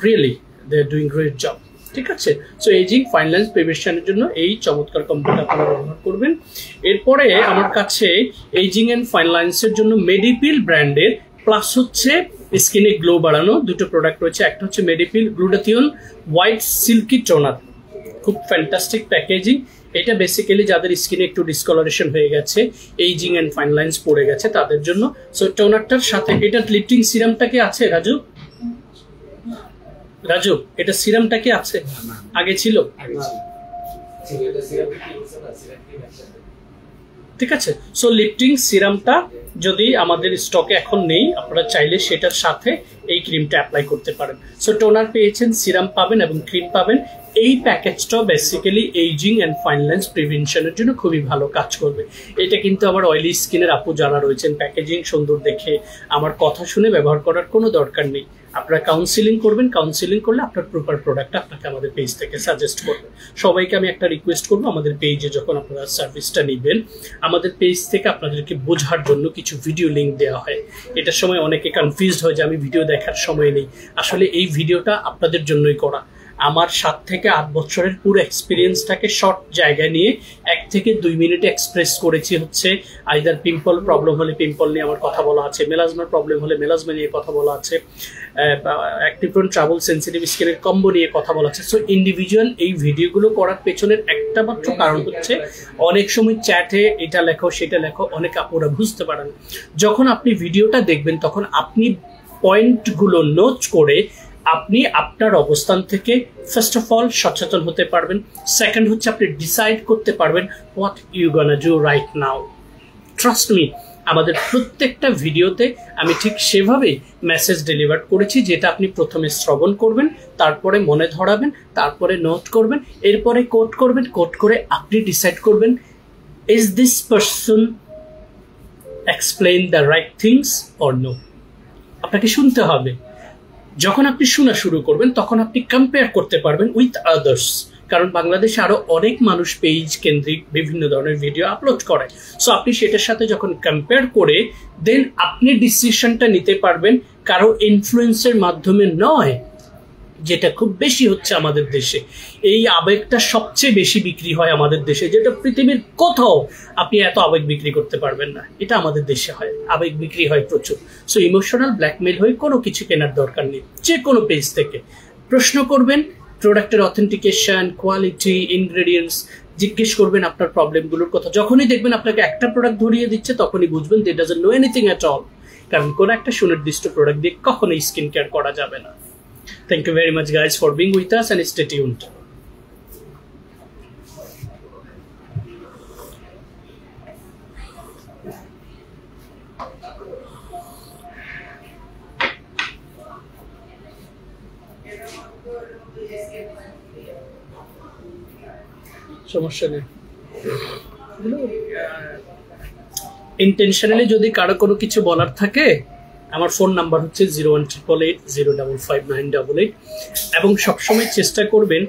really they are doing great job. ঠিক আছে, so ageing fine lines প্রিভেনশনের জন্য এই চমৎকার কম্বোটা আপনারা ব্যবহার করবেন। এরপরে আমার কাছে এইজিং এন্ড ফাইন লাইন্সের জন্য মেডিপিল ব্র্যান্ডের প্লাস হচ্ছে স্কিনে গ্লো বাড়ানো 2টো প্রোডাক্ট রয়েছে। একটা হচ্ছে মেডিপিল গ্লুটাথিয়ন হোয়াইট সিল্কি টোনার, খুব ফ্যান্টাস্টিক প্যাকেজিং। এটা বেসিক্যালি যাদের স্কিনে একটু ডিসকলারেশন হয়ে গেছে, এইজিং এন্ড ফাইন লাইন্স পড়ে গেছে তাদের জন্য। সো টোনারটার সাথে এটা লিফটিং সিরামটা কি আছে রাজু? রাজু এটা সিরামটা কি আছে? আগে ছিল। ঠিক আছে। সো লিফটিং সিরামটা যদি আমাদের স্টকে এখন নেই, আপনারা চাইলে সেটার সাথে এই ক্রিমটা অ্যাপ্লাই করতে পারেন। সো টোনার পেয়েছেন, সিরাম পাবেন এবং ক্রিম পাবেন। এই প্যাকেজটা basically ageing and fine lines প্রিভেনশনের জন্য খুবই ভালো কাজ করবে। এটা কিন্তু আমার অয়েলি স্কিনের আপু যারা রয়েছেন, প্যাকেজিং সুন্দর দেখে আমার কথা শুনে ব্যবহার করার কোনো দরকার নেই। আপনারা কাউন্সিলিং করবেন, কাউন্সিলিং করলে আপনার প্রপার প্রোডাক্ট আপনাকে আমাদের পেজ থেকে সাজেস্ট করবে। সবাইকে আমি একটা রিকোয়েস্ট করবো, আমাদের পেজে যখন আপনারা সার্ভিসটা নেবেন, আমাদের পেজ থেকে আপনাদেরকে বোঝার জন্য কিছু ভিডিও লিঙ্ক দেওয়া হয়। এটার সময় অনেকে কনফিউজড হয় যে আমি ভিডিও দেখার সময় নেই। আসলে এই ভিডিওটা আপনাদের জন্যই করা। আমার 7 থেকে 8 বছরের পুরো এক্সপিরিয়েন্সটাকে শর্ট জায়গায় নিয়ে 1 থেকে 2 মিনিটে এক্সপ্রেস করেছি। হচ্ছে আইদার পিম্পল প্রবলেম হলে পিম্পল নিয়ে আমার কথা বলা আছে, মেলাজমার প্রবলেম হলে মেলাজমা নিয়ে কথা বলা আছে, অ্যাক্টিপ্রোন ট্রাবল সেন্সিটিভ স্কিনের কম্বো নিয়ে কথা বলা আছে। সো ইন্ডিভিজুয়াল এই ভিডিওগুলো করার পেছনের একটা মাত্র কারণ হচ্ছে, অনেক সময় চ্যাটে এটা লেখো সেটা লেখো, অনেক আপুরা বুঝতে পারেন। যখন আপনি ভিডিওটা দেখবেন তখন আপনি পয়েন্টগুলো নোট করে আপনি আপনার অবস্থান থেকে ফার্স্ট অফ অল সচেতন হতে পারবেন। সেকেন্ড হচ্ছে আপনি ডিসাইড করতে পারবেন what you gonna do right now. Trust me, আমাদের প্রত্যেকটা ভিডিওতে আমি ঠিক সেভাবেই মেসেজ ডেলিভার করেছি, যেটা আপনি প্রথমে শ্রবণ করবেন, তারপরে মনে ধরাবেন, তারপরে নোট করবেন, এরপরে কোট করবেন। কোট করে আপনি ডিসাইড করবেন, is this person explain the right things or no. আপনাকে শুনতে হবে। যখন আপনি শোনা শুরু করবেন তখন আপনি কম্পেয়ার করতে পারবেন উইথ আদার্স, কারণ বাংলাদেশে আরো অনেক মানুষ পেজ কেন্দ্রিক বিভিন্ন ধরনের ভিডিও আপলোড করে। সো আপনি সেটার সাথে যখন কম্পেয়ার করে দেন আপনি ডিসিশনটা নিতে পারবেন কারো ইনফ্লুয়েন্সের মাধ্যমে নয়, যেটা খুব বেশি হচ্ছে আমাদের দেশে। এই আবেগটা সবচেয়ে বেশি বিক্রি হয় আমাদের দেশে, যেটা পৃথিবীর কোথাও আপনি এত আবেগ বিক্রি করতে পারবেন না। এটা আমাদের দেশে হয়, আবেগ বিক্রি হয় প্রচুর। সো ইমোশনাল ব্ল্যাকমেল হয়ে কোনো কিছু কেনার দরকার নেই। যে কোনো পেজ থেকে প্রশ্ন করবেন, প্রোডাক্টের অথেন্টিকেশন, কোয়ালিটি, ইনগ্রেডিয়েন্টস জিজ্ঞেস করবেন আপনার প্রবলেমগুলোর কথা। যখনই দেখবেন আপনাকে একটা প্রোডাক্ট ধরিয়ে দিচ্ছে তখনই বুঝবেন they don't know anything at all, কারণ কোনো একটা সুনির্দিষ্ট প্রোডাক্ট দিয়ে কখনোই স্কিন কেয়ার করা যাবে না। Thank you very much guys for being with us and stay tuned. সমস্যা নেই। ইন্টেনশনালি যদি কারো কোনো কিছু বলার থাকে, আমার ফোন নাম্বার হচ্ছে 01888055988 এবং সবসময় চেষ্টা করবেন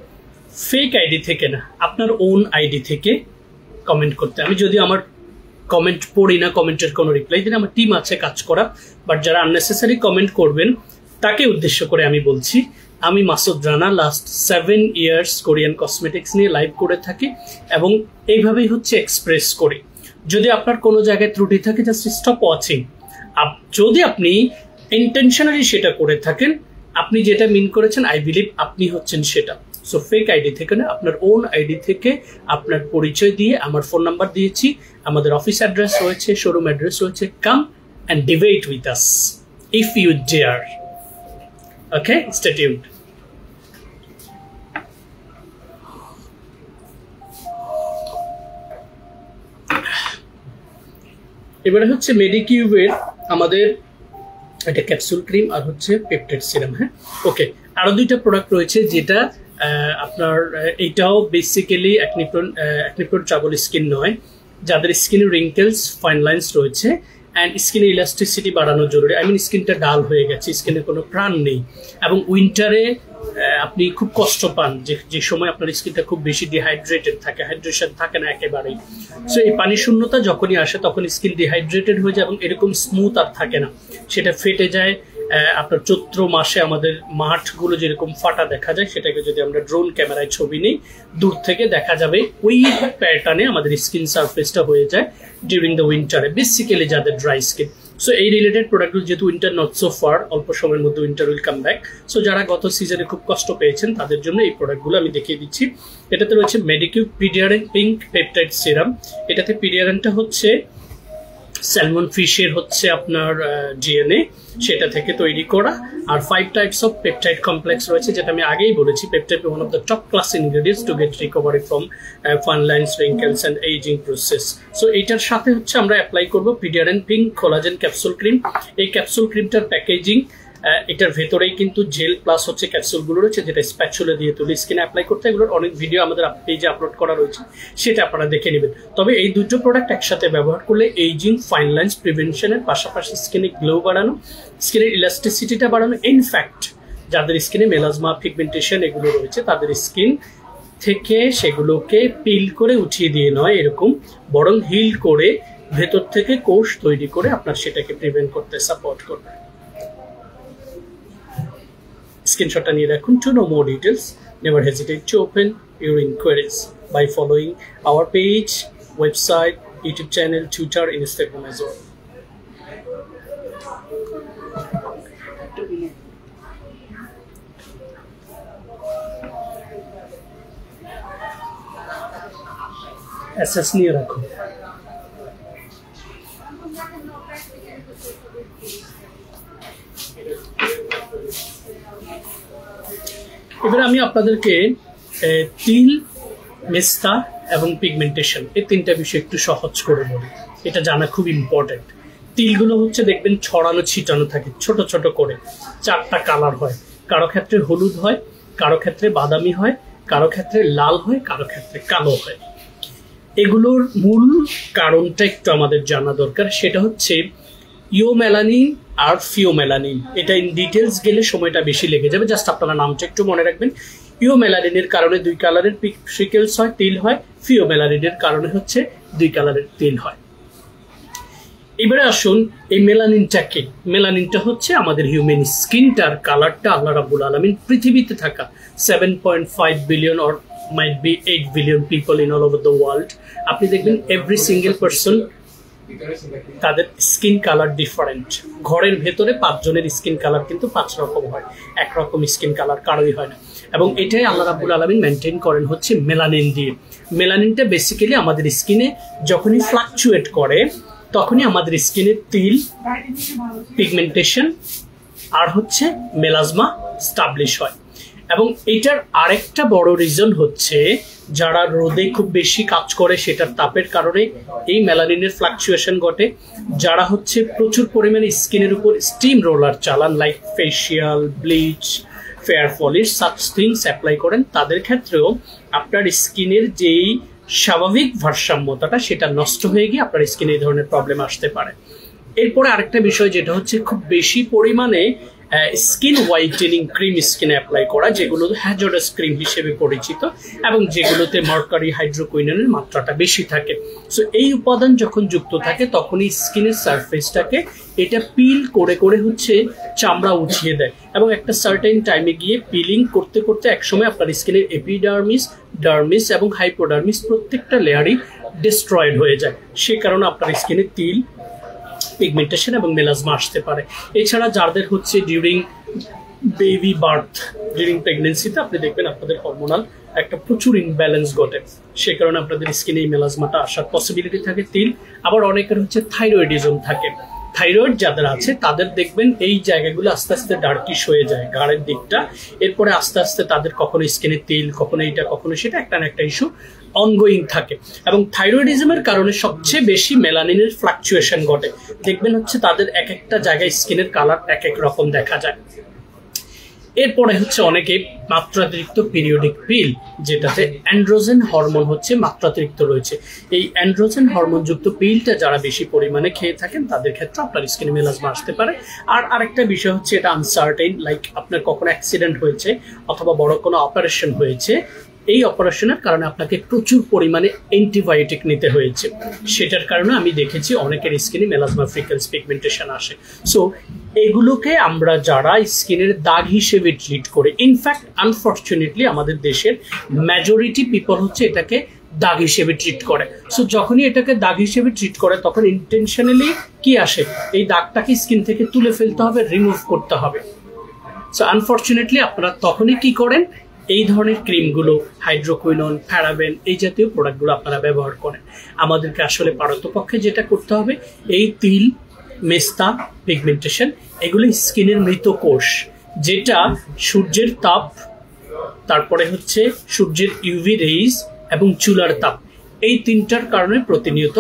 ফেক আইডি থেকে না, আপনার ওন আইডি থেকে কমেন্ট করতে। আমি যদি আমার কমেন্ট পড়ি না, কমেন্টের কোনো রিপ্লাই দিন, আমার টিম আছে কাজ করা, বাট যারা আননেসেসারি কমেন্ট করবেন তাকে উদ্দেশ্য করে আমি বলছি, আমি Masud Rana last 7 years Korean cosmetics নিয়ে লাইভ করে থাকি এবং এইভাবেই হচ্ছে এক্সপ্রেস করি। যদি আপনার কোনো জায়গায় ত্রুটি থাকে জাস্ট স্টপ ওয়াচিং। যদি আপনি ইন্টেনশনালি সেটা করে থাকেন, আপনি যেটা মিন করেছেন আই বিলিভ আপনি হচ্ছেন সেটা। সো ফেক আইডি থেকে না, আপনার ওন আইডি থেকে আপনার পরিচয় দিয়ে, আমার ফোন নাম্বার দিয়েছি, আমাদের অফিস অ্যাড্রেস রয়েছে, শোরুম অ্যাড্রেস রয়েছে, come and debate with us if you dare. Okay, stay tuned. এবারে হচ্ছে মেডিকিউবের আমাদের এটা ক্যাপসুল ক্রিম আর হচ্ছে পেপটাইড সিরাম। হ্যাঁ, ওকে, আরো 2টা প্রোডাক্ট রয়েছে, যেটা আপনার এইটাও বেসিক্যালি অ্যাকনিপ্রোন ট্রাবল স্কিন নয়, যাদের স্কিনে রিঙ্কেলস, ফাইন লাইন্স রয়েছে অ্যান্ড স্কিনের ইলাস্টিসিটি বাড়ানো জরুরি। আই মিন স্কিনটা ডাল হয়ে গেছে, স্কিনে কোনো প্রাণ নেই এবং উইন্টারে আপনি খুব কষ্ট পান, যে সময় আপনার স্কিনটা খুব বেশি ডিহাইড্রেটেড থাকে, হাইড্রেশন থাকে না একেবারেই। সো এই পানি শূন্যতা যখনই আসে তখন স্কিন ডিহাইড্রেটেড হয়ে যায় এবং এরকম স্মুথ আর থাকে না, সেটা ফেটে যায়। আপনার চৈত্র মাসে আমাদের মাঠগুলো যেরকম ফাটা দেখা যায়, সেটাকে যদি আমরা ড্রোন ক্যামেরায় ছবি নিই দূর থেকে দেখা যাবে ওই প্যাটার্নে আমাদের স্কিন সারফেসটা হয়ে যায় ডিউরিং দ্য উইন্টারে, বেসিক্যালি যাদের ড্রাই স্কিন। সো এই রিলেটেড প্রোডাক্টগুলো, যেহেতু উইন্টার নট সো ফার, অল্প সময়ের মধ্যে winter will come back. So যারা গত সিজনে খুব কষ্ট পেয়েছেন তাদের জন্য এই প্রোডাক্টগুলো আমি দেখিয়ে দিচ্ছি। এটাতে রয়েছে মেডিকিউব পিডিয়ারেন্ট পিঙ্ক পেপটাইড সিরাম। এটাতে পিডিয়ারেন্টটা হচ্ছে স্যালমন ফিশের হচ্ছে আপনার ডিএনএ, সেটা থেকে তৈরি করা। আর 5 টাইপস অফ পেপটাইড কমপ্লেক্স রয়েছে, যেটা আমি আগেই বলেছি। Peptide one of the top class ingredients to get recovery from fine lines, wrinkles and ageing process. So এইটার সাথে হচ্ছে আমরা অ্যাপ্লাই করবো পিডিয়ারেন পিঙ্ক কোলাজেন ক্যাপসুল ক্রিম। এই ক্যাপসুল ক্রিমটার প্যাকেজিং, এটার ভেতরেই কিন্তু জেল প্লাস হচ্ছে ক্যাপসুলগুলো রয়েছে, যেটা স্প্যাচুলা দিয়ে তুলে স্কিনে অ্যাপ্লাই করতে। এগুলোর অনেক ভিডিও আমাদের পেজে আপলোড করা রয়েছে, সেটা আপনারা দেখে নেবেন। তবে এই দুটো প্রোডাক্ট একসাথে ব্যবহার করলে এইজিং, ফাইন লাইন্স প্রিভেনশনের পাশাপাশি স্কিনে গ্লো বাড়ানো, স্কিনের ইলাস্টিসিটিটা বাড়ানো। ইনফ্যাক্ট যাদের স্কিনে মেলাজমা, পিগমেন্টেশন এগুলো রয়েছে, তাদের স্কিন থেকে সেগুলোকে পিল করে উঠিয়ে দিয়ে নয় এরকম, বরং হিল করে ভেতর থেকে কোষ তৈরি করে আপনার সেটাকে প্রিভেন্ট করতে সাপোর্ট করবে। স্ক্রিনশটটা নিয়ে রাখুন। To know more details, never hesitate to open your inquiries by following our page, website, YouTube channel, Twitter, Instagram as well. SS নিয়ে রাখুন। এবারে আমি আপনাদেরকে তিল, মেস্তা এবং পিগমেন্টেশন এই তিনটা বিষয় একটু সহজ করে বলি, এটা জানা খুব ইম্পর্টেন্ট। তিলগুলো হচ্ছে দেখবেন ছড়ানো ছিটানো থাকে ছোট ছোট করে, 4টা কালার হয়। কারো ক্ষেত্রে হলুদ হয়, কারো ক্ষেত্রে বাদামি হয়, কারো ক্ষেত্রে লাল হয়, কারো ক্ষেত্রে কালো হয়। এগুলোর মূল কারণটা একটু আমাদের জানা দরকার, সেটা হচ্ছে ইওমেলানিন আর ফিওমেলানিন। এটা ইন ডিটেলস গেলে সময়টা বেশি লেগে যাবে, জাস্ট আপনারা নামটা একটু মনে রাখবেন। ইওমেলানিনের কারণে 2 কালারের ফ্রিকেলস হয়, তিল হয়। ফিওমেলানিনের কারণে হচ্ছে 2 কালারের তিল হয়। এবারে আসুন এই মেলানিনটা কি? মেলানিনটা হচ্ছে আমাদের হিউম্যান স্কিনটার কালারটা আল্লাহ রাব্বুল আলামিন পৃথিবীতে থাকা 7.5 billion or might be 8 billion people in all over the world, আপনি দেখবেন every single person তাদের স্কিন কালার ডিফারেন্ট। ঘরের ভেতরে 5 জনের স্কিন কালার কিন্তু 5 রকম হয়, একরকম স্কিন কালার কারোই হয় না। এবং এটাই আল্লাহ রাব্বুল আলামিন মেনটেন করেন হচ্ছে মেলানিন দিয়ে। মেলানিনটা বেসিক্যালি আমাদের স্কিনে যখনই ফ্লাকচুয়েট করে তখনই আমাদের স্কিনে তিল, পিগমেন্টেশন আর হচ্ছে মেলাজমা স্টাবলিশ হয়। এবং এটার আরেকটা বড় রিজন হচ্ছে যারা রোদে খুব বেশি কাজ করে সেটার তাপের কারণে এই মেলানিনের ফ্লাকচুয়েশন ঘটে। যারা হচ্ছে প্রচুর পরিমাণে স্কিনের উপর স্টিম রোলার চালান, like facial, bleach, fair polish, such things apply করেন, তাদের ক্ষেত্রেও আপনার স্কিনের যেই স্বাভাবিক ভারসাম্যতাটা সেটা নষ্ট হয়ে গিয়ে আপনার স্কিনে এই ধরনের প্রবলেম আসতে পারে। এরপরে আরেকটা বিষয় যেটা হচ্ছে খুব বেশি পরিমাণে স্কিন হোয়াইটেনিং ক্রিম স্কিনে অ্যাপ্লাই করা, যেগুলো হ্যাজার্ডাস ক্রিম হিসেবে পরিচিত এবং যেগুলোতে মার্কারি, হাইড্রোকুইনোনের মাত্রাটা বেশি থাকে। সো এই উপাদান যখন যুক্ত থাকে তখনই স্কিনের সারফেসটাকে এটা পিল করে করে হচ্ছে চামড়া উঠিয়ে দেয় এবং একটা সার্টেন টাইমে গিয়ে পিলিং করতে করতে একসময় আপনার স্কিনের এপিডার্মিস, ডার্মিস এবং হাইপোডার্মিস প্রত্যেকটা লেয়ারই ডিস্ট্রয়েড হয়ে যায়। সে কারণে আপনার স্কিনে তিল, পিগমেন্টেশন এবং মেলাজমা আসতে পারে। এছাড়া যাদের হচ্ছে ডিউরিং বেবি বার্থ, ডিউরিং প্রেগনেন্সিতে আপনি দেখবেন আপনাদের হরমোনাল একটা প্রচুর ইমব্যালেন্স ঘটে, সে কারণে আপনাদের স্কিনে এই মেলাজমাটা আসার পসিবিলিটি থাকে। তিল, আবার অনেকের হচ্ছে থাইরয়েডিজম থাকে। থাইরয়েড যাদের আছে তাদের দেখবেন এই জায়গাগুলো আস্তে আস্তে ডার্কিশ হয়ে যায়, ঘাড়ের দিকটা। এরপরে আস্তে আস্তে তাদের কখনো স্কিনে তিল, কখনো এইটা, কখনো সেটা, একটা না একটা ইস্যু অনগোয়িং থাকে। এবং থাইরয়েডিজমের কারণে সবচেয়ে বেশি মেলানিনের ফ্লাকচুয়েশন ঘটে। দেখবেন হচ্ছে তাদের এক একটা জায়গায় স্কিনের কালার এক এক রকম দেখা যায়। এরপরে হচ্ছে অনেকে মাত্রাতিরিক্ত পিরিয়ডিক পিল, যেটাতে অ্যান্ড্রোজেন হরমোন হচ্ছে মাত্রাতিরিক্ত রয়েছে। এই অ্যান্ড্রোজেন হরমোনযুক্ত পিলটা যারা বেশি পরিমাণে খেয়ে থাকেন তাদের ক্ষেত্রে আপনার স্কিনে মেলাজমা আসতে পারে। আর আরেকটা বিষয় হচ্ছে এটা আনসার্টেইন, লাইক আপনার কখনো অ্যাক্সিডেন্ট হয়েছে অথবা বড় কোনো অপারেশন হয়েছে, এই অপারেশনের কারণে আপনাকে প্রচুর পরিমাণে অ্যান্টিবায়োটিক নিতে হয়েছে, সেটার কারণে আমি দেখেছি অনেকের স্কিনে মেলাজমা, ফ্রিকেলস, পিগমেন্টেশন আসে। সো এগুলোকে আমরা যারা স্কিনের দাগ হিসেবে ট্রিট করে, ইনফ্যাক্ট আনফর্চুনেটলি আমাদের দেশের মেজরিটি পিপল হচ্ছে এটাকে দাগ হিসেবে ট্রিট করে। সো যখনই এটাকে দাগ হিসেবে ট্রিট করে তখন ইন্টেনশনালি কি আসে, এই দাগটাকে স্কিন থেকে তুলে ফেলতে হবে, রিমুভ করতে হবে। সো আনফর্চুনেটলি আপনারা তখনই কি করেন, এই ধরনের ক্রিমগুলো, হাইড্রোকুইনন, প্যারাবেন, এই জাতীয় প্রোডাক্টগুলো আপনারা ব্যবহার করেন। আমাদেরকে আসলে পারতপক্ষে যেটা করতে হবে, এই তিল, মেস্তা, পিগমেন্টেশন, এগুলো স্কিনের মৃত কোষ, যেটা সূর্যের তাপ, তারপরে হচ্ছে সূর্যের ইউভি রেইজ এবং চুলার তাপ, এই তিনটার কারণে প্রতিনিয়ত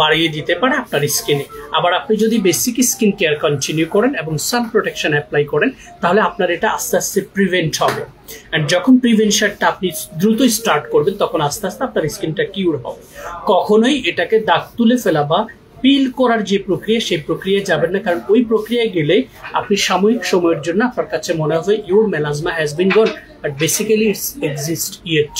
বাড়িয়ে দিতে পারে আপনার স্কিনে। আবার আপনি যদি বেসিক স্কিন কেয়ার কন্টিনিউ করেন এবং সান প্রোটেকশন অ্যাপ্লাই করেন, তাহলে আপনার এটা আস্তে আস্তে প্রিভেন্ট হবে। অ্যান্ড যখন প্রিভেনশনটা আপনি দ্রুত স্টার্ট করবেন, তখন আস্তে আস্তে আপনার স্কিনটা কিউর হবে। কখনোই এটাকে দাগ তুলে ফেলা বা পিল করার যে প্রক্রিয়া, সেই প্রক্রিয়ায় যাবেন না, কারণ ওই প্রক্রিয়ায় গেলে আপনি সাময়িক সময়ের জন্য আপনার কাছে মনে হবে your melasma has been gone, but basically it's exist yet.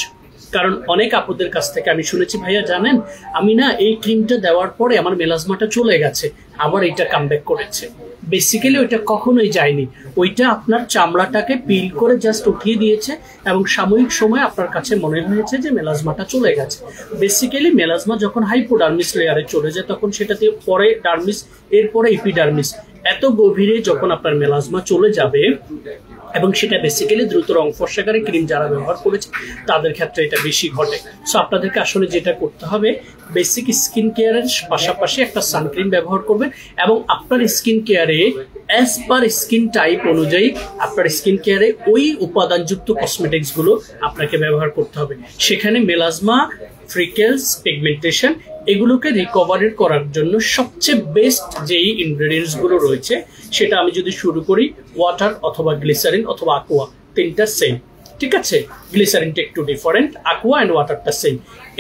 কারণ অনেক আপুদের কাছ থেকে আমি শুনেছি, ভাইয়া জানেন আমি না এই ক্রিমটা দেওয়ার পরে আমার মেলাজমাটা চলে গেছে, আবার এটা কামব্যাক করেছে। বেসিক্যালি ওইটা কখনোই যায়নি, ওইটা আপনার চামড়াটাকে পিল করে জাস্ট উঠিয়ে দিয়েছে এবং সাময়িক সময় আপনার কাছে মনে হয়েছে যে মেলাজমাটা চলে গেছে। বেসিক্যালি মেলাজমা যখন হাইপোডার্মিস লেয়ারে চলে যায়, তখন সেটাতে পরে ডার্মিস, এরপরে এপিডার্মিস, এত গভীরে যখন আপনার মেলাজমা চলে যাবে, এবং সেটা বেসিক্যালি দ্রুত রং ফর্সাকারী ক্রিম যারা ব্যবহার করেছে তাদের ক্ষেত্রে এটা বেশি ঘটে। সো আপনাদেরকে আসলে যেটা করতে হবে, বেসিক স্কিন কেয়ারের পাশাপাশি একটা সানক্রিম ব্যবহার করবেন এবং আপনার স্কিন কেয়ারে অ্যাজ পার স্কিন টাইপ অনুযায়ী আপনার স্কিন কেয়ারে ওই উপাদানযুক্ত কসমেটিক্সগুলো আপনাকে ব্যবহার করতে হবে। সেখানে মেলাজমা, ফ্রিকেলস, পিগমেন্টেশন, এগুলোকে রিকভারি করার জন্য সবচেয়ে বেস্ট যেই ইনগ্রেডিয়েন্টসগুলো রয়েছে, সেটা আমি যদি শুরু করি, ওয়াটার অথবা গ্লিসারিন অথবা aqua, তিনটা সেম, ঠিক আছে? গ্লিসারিনটা একটু ডিফারেন্ট, aqua অ্যান্ড ওয়াটারটা সেম।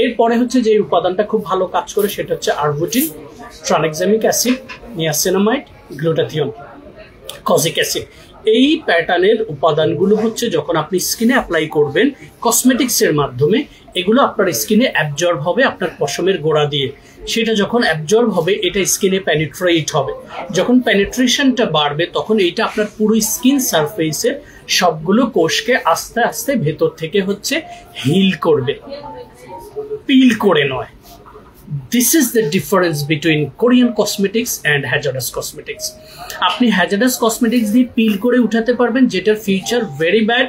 এরপরে হচ্ছে যে উপাদানটা খুব ভালো কাজ করে, সেটা হচ্ছে arbutin, tranexamic acid, niacinamide, glutathione, kojic acid. এই প্যাটার্নের উপাদানগুলো হচ্ছে যখন আপনি স্কিনে অ্যাপ্লাই করবেন কসমেটিক্সের মাধ্যমে, এগুলো আপনার স্কিনে অ্যাবজর্ব হবে আপনার পশমের গোড়া দিয়ে। সেটা যখন অ্যাবজর্ব হবে, এটা স্কিনে পেনিট্রেট হবে। যখন পেনিট্রেশনটা বাড়বে, তখন এইটা আপনার পুরো স্কিন সারফেসের সবগুলো কোষকে আস্তে আস্তে ভেতর থেকে হচ্ছে হিল করবে, পিল করে নয়। This is the difference between Korean cosmetics and hazardous cosmetics. আপনি hazardous cosmetics দিয়ে পিল করে উঠাতে পারবেন, যেটার ফিউচার ভেরি ব্যাড,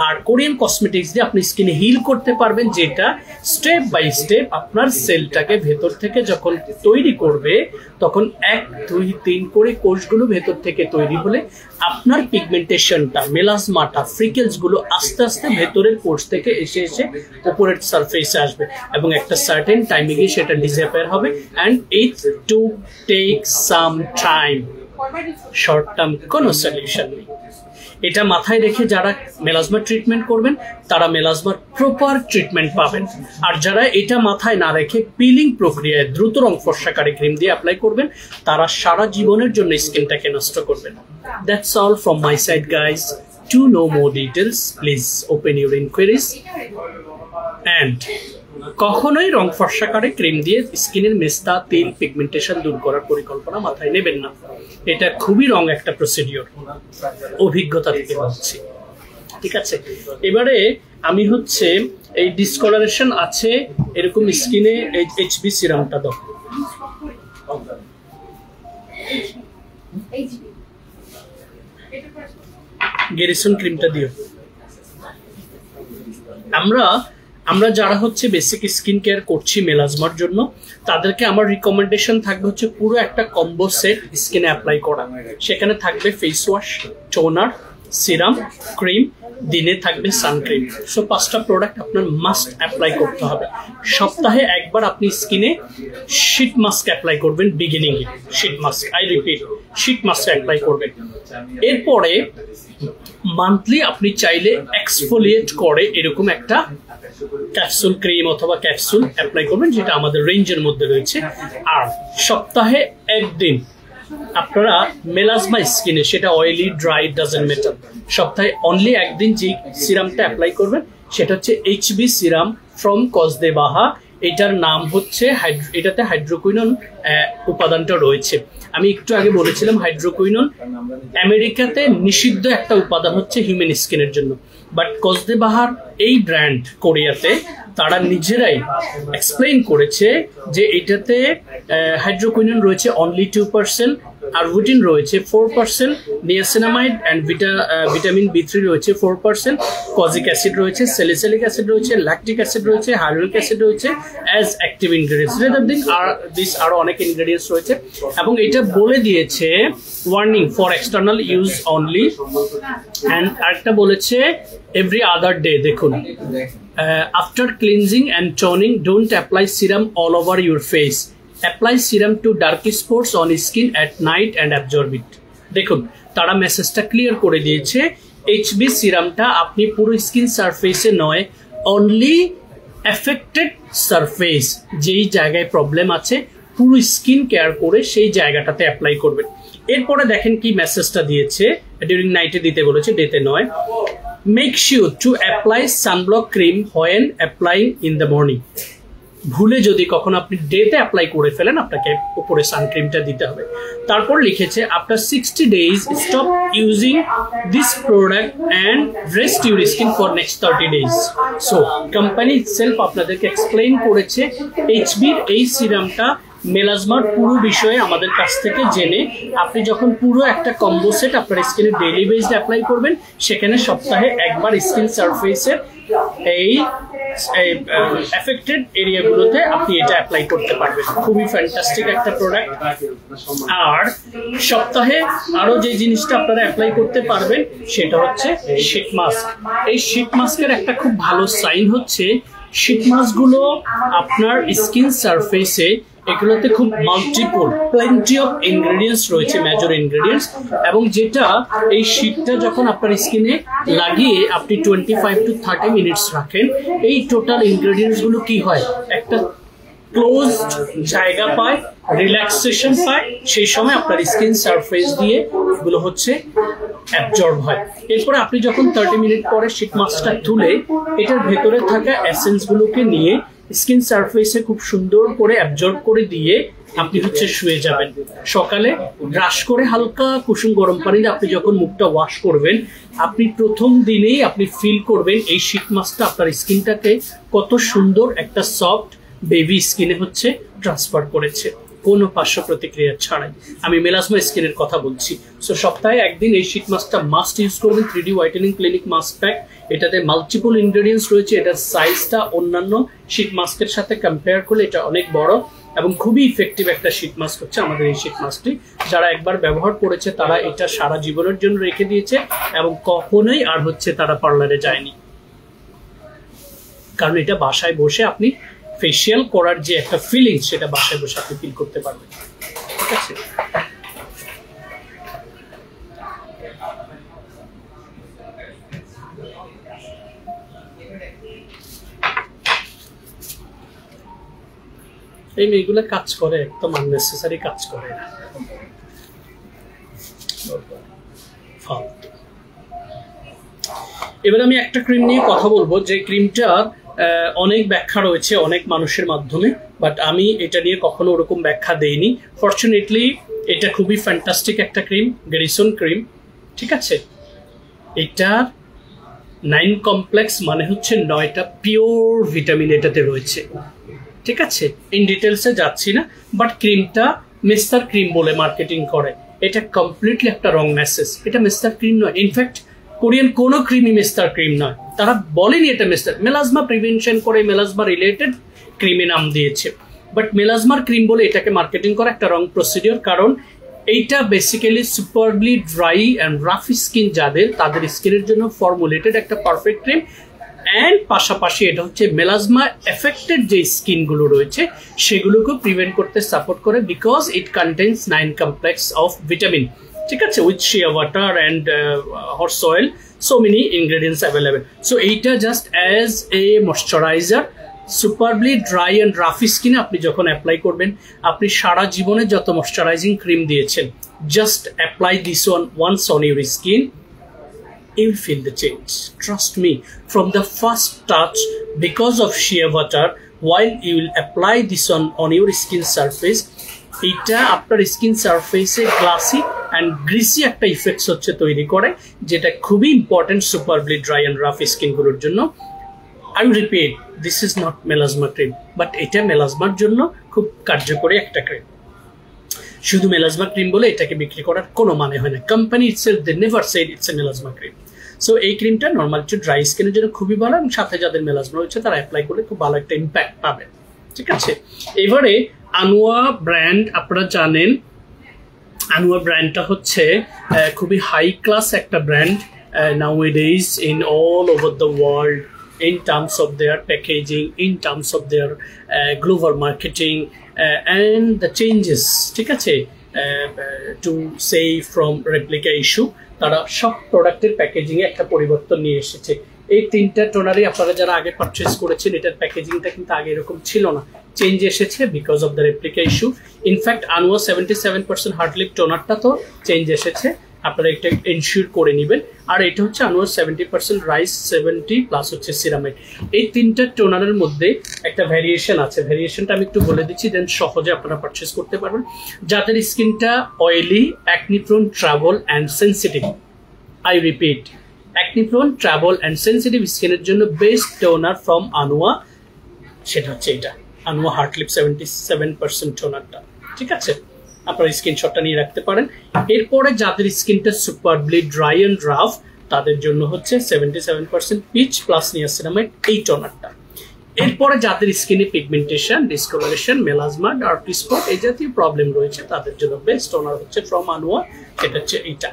আর কোরিয়ান কসমেটিক্স দিয়ে আপনি স্কিনে হিল করতে পারবেন, যেটা স্টেপ বাই স্টেপ আপনার সেলটাকে ভেতর থেকে যখন তৈরি করবে, তখন 1, 2, 3 করে কোষগুলো ভেতর থেকে তৈরি হলে আপনার পিগমেন্টেশনটা, মেলাজমাটা, ফ্রিকেলসগুলো আস্তে আস্তে ভেতরের কোষ থেকে এসে এসে উপরের সারফেসে আসবে এবং একটা সার্টেন টাইমে গিয়ে সেটা ডিসঅ্যাপিয়ার হবে। And it to take some time, short term কোনো সলিউশন নেই। এটা মাথায় রেখে যারা মেলাজমা ট্রিটমেন্ট করবেন, তারা মেলাজমার প্রপার ট্রিটমেন্ট পাবেন। আর যারা এটা মাথায় না রেখে পিলিং প্রক্রিয়ায় দ্রুত রং ফর্সাকারী ক্রিম দিয়ে অ্যাপ্লাই করবেন, তারা সারা জীবনের জন্য স্কিনটাকে নষ্ট করবেন। That's all from my side guys. To know more details, please open your inquiries. And কখনোই রং ফর্সাকারী ক্রিম দিয়ে স্কিনের মেস্তা, তেল, পিগমেন্টেশন দূর করার পরিকল্পনা মাথায় নেবেন না। এটা খুবই রং একটা প্রসিডিওর, অভিজ্ঞতা থেকে বলছি, ঠিক আছে? এবারে আমি হচ্ছে এই ডিসকলারেশন আছে এরকম স্কিনে HB সিরামটা দাও, গেরিসন ক্রিমটা দিও। আমরা যারা হচ্ছে বেসিক স্কিন কেয়ার করছি মেলাজমার জন্য, তাদেরকে আমার রিকমেন্ডেশন থাকবে হচ্ছে পুরো একটা কম্বো সেট স্কিনে অ্যাপ্লাই করা। সেখানে থাকবে face wash, toner, serum, cream, দিনে থাকবে সানক্রিম। সো 5টা প্রোডাক্ট আপনার মাস্ট অ্যাপ্লাই করতে হবে। সপ্তাহে একবার আপনি স্কিনে শীট মাস্ক অ্যাপ্লাই করবেন, beginning A sheet mask, I repeat sheet mask apply করবেন। এরপরে মান্থলি আপনি চাইলে এক্সফোলিয়েট করে এরকম একটা ক্যাপসুল ক্রিম অথবা ক্যাপসুল অ্যাপ্লাই করবেন, যেটা আমাদের রেঞ্জের মধ্যে রয়েছে। আর সপ্তাহে একদিন আপনারা মেলাজমা স্কিনে, সেটা অয়েলি, ড্রাই, ডাজন্ট ম্যাটার, সপ্তাহে অনলি একদিন যে সিরামটা অ্যাপ্লাই করবেন সেটা হচ্ছে HB সিরাম ফ্রম কসদেবাহা। এটার নাম হচ্ছে এটাতে হাইড্রোকুইনন উপাদানটা রয়েছে। আমি একটু আগে বলেছিলাম হাইড্রোকুইনন আমেরিকাতে নিষিদ্ধ একটা উপাদান হচ্ছে হিউম্যান স্কিনের জন্য, বাট কসদেবাহার এই ব্র্যান্ড কোরিয়াতে তারা নিজেরাই এক্সপ্লেইন করেছে যে এটাতে হাইড্রোকুইনন রয়েছে অনলি 2%, আরবুটিন রয়েছে 4%, নিয়াসিনামাইড অ্যান্ড ভিটামিন B3 রয়েছে 4%, কজিক অ্যাসিড রয়েছে, স্যালিসিলিক অ্যাসিড রয়েছে, ল্যাকটিক অ্যাসিড রয়েছে, হাইড্রোলিক অ্যাসিড রয়েছে অ্যাজ অ্যাক্টিভ ইনগ্রেডিয়েন্টস। রেদার দিন আরো অনেক ইনগ্রেডিয়েন্টস রয়েছে এবং এটা বলে দিয়েছে warning for external use only, and আরেকটা বলেছে এভরি আদার ডে। দেখুন, after cleansing and toning don't apply serum all over your face, apply serum to dark spots on skin at night and absorb it. দেখুন, তারা মেসেজটা clear করে দিয়েছে, HB সিরামটা আপনি পুরো স্কিন সারফেসে নয়, অনলি এফেক্টেড সারফেস, যেই জায়গায় প্রবলেম আছে পুরো স্কিন কেয়ার করে সেই জায়গাটাতে অ্যাপ্লাই করবেন। এরপরে দেখেন কি মেসেজটা দিয়েছে, ডিউরিং নাইটে দিতে বলেছে, ডেতে নয়। Make sure to apply sunblock cream when applying in the morning. ভুলে যদি কখনো আপনি ডেতে অ্যাপ্লাই করে ফেলেন, আপনাকে উপরে সানক্রিমটা দিতে হবে। তারপর লিখেছে after 60 days stop using this product and rest your skin for next 30 days। So company itself আপনাদেরকে এক্সপ্লেইন করেছে এইচবির এই সিরামটা মেলাজমার পুরো বিষয়ে আমাদের কাছ থেকে জেনে আপনি যখন পুরো একটা কম্বো সেট আপনার স্কিনে ডেইলি বেসড অ্যাপ্লাই করবেন, সেখানে সপ্তাহে একবার স্কিন সারফেসের এই এফেক্টেড এরিয়াগুলোতে আপনি এটা অ্যাপ্লাই করতে পারবেন। খুবই ফ্যান্টাস্টিক একটা প্রোডাক্ট। আর সপ্তাহে আরো যে জিনিসটা আপনারা অ্যাপ্লাই করতে পারবেন সেটা হচ্ছে শীট মাস্ক। এই শীট মাস্কের একটা খুব ভালো সাইন হচ্ছে শীট মাস্কগুলো আপনার স্কিন সারফেসে এগুলোতে খুব মাল্টিপল প্লেন্টি অফ ইনগ্রেডিয়েন্টস রয়েছে, মেজর ইনগ্রেডিয়েন্টস, এবং যেটা এই শীটটা যখন আপনার স্কিনে লাগিয়ে আপনি 25 to 30 মিনিটস রাখেন, এই টোটাল ইনগ্রেডিয়েন্টস গুলো কি হয়, একটা ক্লোজড জায়গা পায়, রিল্যাক্সেশন পায়, সেই সময় আপনার স্কিন সারফেস দিয়ে এগুলো হচ্ছে অ্যাবজর্ব হয়। এরপরে আপনি যখন 30 মিনিট পরে শীট মাস্কটা তুলে এটার ভেতরে থাকা এসেন্স গুলোকে নিয়ে স্কিন সারফেসে খুব সুন্দর করে অ্যাবজর্ব করে দিয়ে আপনি হচ্ছে শুয়ে যাবেন। সকালে ব্রাশ করে হালকা কুসুম গরম পানিতে আপনি যখন মুখটা ওয়াশ করবেন, আপনি প্রথম দিনেই আপনি ফিল করবেন এই শীট মাস্কটা আপনার স্কিনটাকে কত সুন্দর একটা সফট বেবি স্কিনে হচ্ছে ট্রান্সফার করেছে, কোনো পার্শ্ব প্রতিক্রিয়া ছাড়াই। আমি মেলাজমা স্কিনের কথা বলছি। সো সপ্তাহে একদিন এই শীট মাস্কটা মাস্ট ইউজ করবেন। 3D whitening clinic mask pack, এটাতে মাল্টিপল ইনগ্রেডিয়েন্টস রয়েছে। এটার সাইজটা অন্যান্য শীট মাস্কের সাথে কম্পেয়ার করলে এটা অনেক বড় এবং খুবই ইফেক্টিভ একটা শীট মাস্ক হচ্ছে আমাদের এই শীট মাস্কটি। যারা একবার ব্যবহার করেছে তারা এটা সারা জীবনের জন্য রেখে দিয়েছে এবং কখনোই আর হচ্ছে তারা পার্লারে যায়নি, কারণ এটা বাসায় বসে আপনি ফেশিয়াল করার যে একটা ফিলিং সেটা বাসায় বসে আপনি ফিল করতে পারবেন। ঠিক আছে, এই মেয়েগুলো কাজ করে, একদম আননেসেসারি কাজ করে। এবার আমি একটা ক্রিম নিয়ে কথা বলবো, যে ক্রিমটার অনেক ব্যাখ্যা রয়েছে অনেক মানুষের মাধ্যমে, বাট আমি এটা নিয়ে কখনো ওরকম ব্যাখ্যা দেইনি। ফরচুনেটলি এটা খুবই ফ্যান্টাস্টিক একটা ক্রিম, গ্যারিসন ক্রিম। ঠিক আছে, এটার 9 কমপ্লেক্স মানে হচ্ছে 9টা পিওর ভিটামিন এটাতে রয়েছে। ঠিক আছে, ইন ডিটেলসে যাচ্ছি না, বাট ক্রিমটা মিস্টার ক্রিম বলে মার্কেটিং করে, এটা কমপ্লিটলি একটা রং মেসেজ। এটা মিস্টার ক্রিম নয়, ইনফ্যাক্ট কোরিয়ান কোনো ক্রিমই মিস্টার ক্রিম নয়। তারা বলেনি এটা মিস্টার, মেলাজমা প্রিভেনশন করে মেলাজমা রিলেটেড ক্রিমে নাম দিয়েছে, বাট মেলাজমার ক্রিম বলে এটাকে মার্কেটিং করা একটা রং প্রসিডিওর। কারণ এইটা basically superbly dry and rough skin যাদের, তাদের স্কিনের জন্য ফর্মুলেটেড একটা পারফেক্ট ক্রিম। অ্যান্ড পাশাপাশি এটা হচ্ছে মেলাজমা এফেক্টেড যে স্কিনগুলো রয়েছে সেগুলোকে প্রিভেন্ট করতে সাপোর্ট করে, because it contains 9 complex of vitamin. ঠিক আছে, with shea water and horse oil, so many ingredients available. So এইটা just as a moisturizer superbly dry and rough স্কিনে আপনি যখন অ্যাপ্লাই করবেন, আপনি সারা জীবনে যত ময়শ্চারাইজিং ক্রিম দিয়েছেন, just apply this once on your skin, you'll feel the change. Trust me, from the first touch, because of shea butter, while you will apply this on your skin surface, এটা আপনার skin সারফেসে glassy and greasy একটা effects হচ্ছে তৈরি করে, যেটা খুবই important সুপারবলি dry and rough স্কিনগুলোর জন্য। I repeat, this is not melasma cream, but এটা মেলাজমার জন্য খুব কার্যকরী একটা ক্রিম। শুধু মেলাজমা ক্রিম বলে এটাকে বিক্রি করার কোনো মানে হয় না। Company itself they never said it's a melasma cream. So এই ক্রিমটা নর্মাল একটু ড্রাই স্কিনের জন্য খুবই ভালো, এবং সাথে যাদের মেলাজমা রয়েছে তারা অ্যাপ্লাই করলে খুব ভালো একটা ইম্প্যাক্ট পাবে। ঠিক আছে, এবারে আনোয়া ব্র্যান্ড, আপনারা জানেন আনোয়া ব্র্যান্ডটা হচ্ছে খুবই হাই ক্লাস একটা brand nowadays in all over the world in terms of their packaging, in terms of their global marketing and the changes, ঠিক আছে, to save from replica issue, তারা সব প্রোডাক্টের প্যাকেজিং এ একটা পরিবর্তন নিয়ে এসেছে। এই তিনটা টোনারই আপনারা যারা আগে পারচেজ করেছেন, এটার প্যাকেজিংটা কিন্তু আগে এরকম ছিল না, চেঞ্জ এসেছে because of the replica issue. In fact Anua 77% heartleaf টোনারটা তো চেঞ্জ এসেছে, আপনারা এটা এনশিওর করে নেবেন। আর এটা হচ্ছে আনোয়ার 70% রাইস 70 প্লাস হচ্ছে সিরামিক। এই তিনটা টোনারের মধ্যে একটা ভ্যারিয়েশন আছে, ভ্যারিয়েশনটা আমি একটু বলে দিচ্ছি, দেন সহজে আপনারা পারচেজ করতে পারবেন। যাদের স্কিনটা oily, acne prone, trouble and sensitive, I repeat, acne prone, trouble and sensitive স্কিনের জন্য বেস্ট টোনার ফ্রম আনোয়া সেটা হচ্ছে এটা আনোয়া হার্ড লিপ 77% টোনারটা। ঠিক আছে, আপনারা স্ক্রিনশটটা নিয়ে রাখতে পারেন। এরপরে যাদের স্কিনটা সুপারবলি ড্রাই অ্যান্ড রাফ, তাদের জন্য হচ্ছে 77% পিচ প্লাস নিয়াসিনামাইড এই টোনারটা। এরপরে যাদের স্কিনে পিগমেন্টেশন, ডিসকলারেশন, মেলাজমা, ডার্ক স্পট এই জাতীয় প্রবলেম রয়েছে, তাদের জন্য বেস্ট টোনার হচ্ছে ফ্রম আনোয়া, সেটা হচ্ছে এইটা।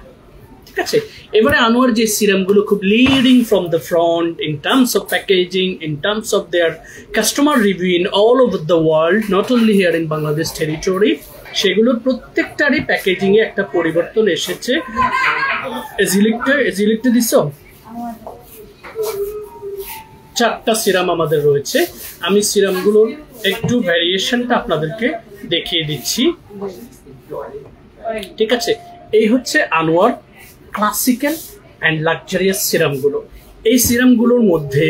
ঠিক আছে, এবারে আনোয়ার যে সিরামগুলো খুব leading from the front in terms of packaging, in terms of there customer review in all over the world, not only here in Bangladesh territory, সেগুলোর প্রত্যেকটারই প্যাকেজিং এ একটা পরিবর্তন এসেছে। এজিলিকটা দিছ, 4টা সিরাম আমাদের রয়েছে। আমি সিরামগুলোর একটু ভ্যারিয়েশনটা আপনাদেরকে দেখিয়ে দিচ্ছি। ঠিক আছে, এই হচ্ছে আনোয়ার ক্লাসিক্যাল অ্যান্ড লাক্সারিয়াস সিরামগুলো। এই সিরামগুলোর মধ্যে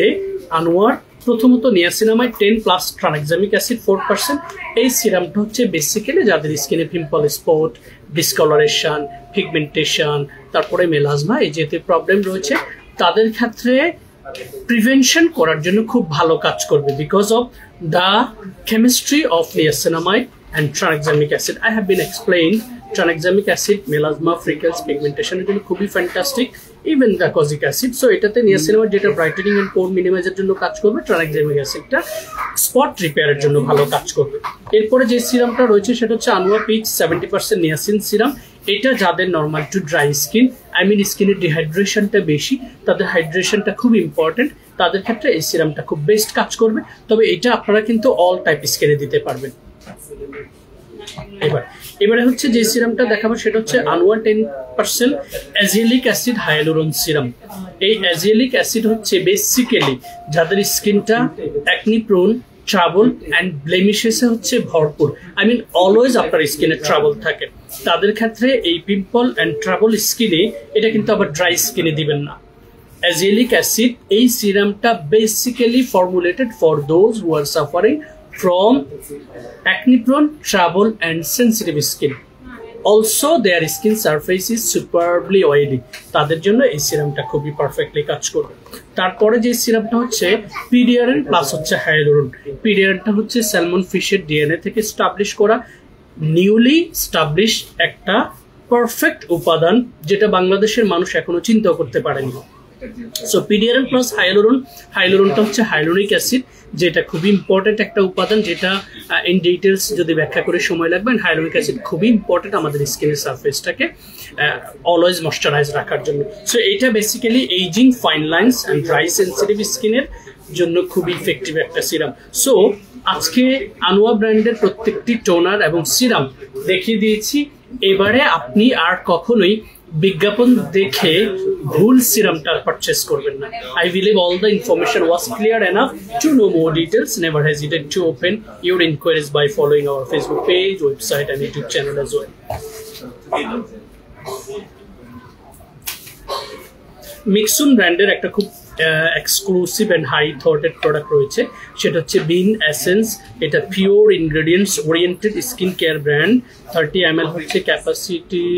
আনোয়ার প্রথমত নিয়াসিনামাইড 10 প্লাস ট্রানএক্সামিক অ্যাসিড 4%। এই সিরামটা হচ্ছে বেসিক্যালি যাদের স্কিনে পিম্পল, স্পট, ডিসকলারেশন, পিগমেন্টেশন, তারপরে মেলাজমা এই জাতীয় প্রবলেম রয়েছে, তাদের ক্ষেত্রে প্রিভেনশন করার জন্য খুব ভালো কাজ করবে because of the chemistry of niacinamide and tranexamic acid. I have been explain tranexamic acid melasma, freckles, পিগমেন্টেশনের জন্য খুবই fantastic, even glycolic acid. So এটাতে নিয়াসিনামাইড যেটা ব্রাইটেনিং এন্ড পোর মিনিমাইজের জন্য কাজ করবে, ট্রানএক্সামিক অ্যাসিডটা স্পট রিপেয়ারের জন্য ভালো কাজ করবে। এরপরে যে সিরামটা রয়েছে সেটা হচ্ছে আনোয়া পিচ 70% নিয়াসিন সিরাম। এটা যাদের normal to dry skin, I mean স্কিনের ডিহাইড্রেশনটা বেশি, তাদের হাইড্রেশনটা খুব ইম্পর্টেন্ট, তাদের ক্ষেত্রে এই সিরামটা খুব বেস্ট কাজ করবে। তবে এটা আপনারা কিন্তু অল টাইপ স্কিনে দিতে পারবেন। এবারে হচ্ছে যে সিরামটা দেখাবো সেটা হচ্ছে আনোয়া 10% অ্যাজিলিক অ্যাসিড হায়ালুরন সিরাম। এই অ্যাজিলিক অ্যাসিড হচ্ছে বেসিক্যালি যাদের স্কিনটা অ্যাকনি প্রোন, ট্রাবল অ্যান্ড ব্লেমিশেসে হচ্ছে ভরপুর, আই মিন অলওয়েজ আপনার স্কিনে ট্রাবল থাকে, তাদের ক্ষেত্রে এই পিম্পল অ্যান্ড ট্রাবল স্কিনে এটা কিন্তু আবার ড্রাই স্কিনে দিবেন না। অ্যাজিলিক অ্যাসিড এই সিরামটা basically formulated for those who are suffering from acne prone, trouble and sensitive skin. Also their skin surface is superbly oily, তাদের জন্য এই সিরামটা খুবই পারফেক্টলি কাজ করবে। তারপরে যে সিরামটা হচ্ছে পিডিয়ারেন প্লাস হচ্ছে হায়ালুরন। পিডিয়ারেনটা হচ্ছে স্যালমন ফিশের ডিএনএ থেকে স্টাবলিশ করা নিউলি স্টাবলিশ একটা পারফেক্ট উপাদান, যেটা বাংলাদেশের মানুষ এখনো চিন্তা করতে পারেনি। সো পিডিয়ারেন প্লাস হায়ালুরন, হায়ালুরনটা হচ্ছে হায়ালুরিক অ্যাসিড, যেটা খুবই ইম্পর্টেন্ট একটা উপাদান, যেটা ইন ডিটেলস যদি ব্যাখ্যা করে সময় লাগবে। হায়ালুরিক অ্যাসিড খুবই ইম্পর্টেন্ট আমাদের স্কিনের সারফেসটাকে অলওয়েজ ময়শ্চারাইজ রাখার জন্য। সো এটা basically ageing, fine lines and dry sensitive স্কিনের জন্য খুবই ইফেক্টিভ একটা সিরাম। সো আজকে আনোয়া ব্র্যান্ডের প্রত্যেকটি টোনার এবং সিরাম দেখিয়ে দিয়েছি। এবারে আপনি আর কখনোই বিজ্ঞাপন দেখে ভুল সিরামটা পারচেস করবেন না। I believe all the information was clear enough. To know more details, never hesitate to open your inquiries by following our Facebook page, website and YouTube channel as well. মিক্সুন ব্র্যান্ডের একটা খুব এক্সক্লুসিভ অ্যান্ড হাই থটেড প্রোডাক্ট রয়েছে, সেটা হচ্ছে বিন essence. এটা pure ingredients oriented skin care brand. 30 ml হচ্ছে capacity.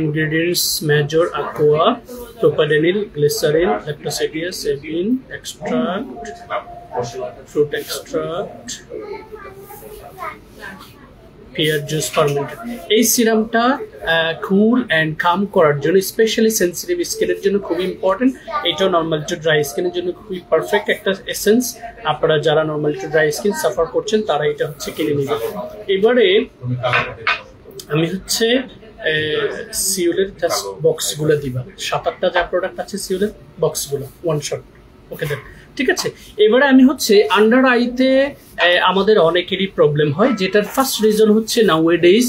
Ingredients major aqua, propadenyl, glycerin, lactosidius, bean extract, fruit extract, pear juice fermented এই সিরামটা cool and কাম করার জন্য স্পেশালি সেন্সিটিভ স্কিনের জন্য খুবই ইম্পর্টেন্ট। এটা নর্মাল টু ড্রাই স্কিনের জন্য খুবই পারফেক্ট একটা এসেন্স। আপনারা যারা normal to dry skin suffer করছেন তারা এটা হচ্ছে কিনে নেবেন। এবারে আমি হচ্ছে সিওলের বক্সগুলো দিবা, 7-8টা যা প্রোডাক্ট আছে সিওলের বক্সগুলো ওয়ান শট। ওকে দেন, ঠিক আছে। এবারে আমি হচ্ছে আন্ডার আইতে আমাদের অনেকেরই প্রবলেম হয়, যেটার ফার্স্ট রিজন হচ্ছে নাওয়েডেজ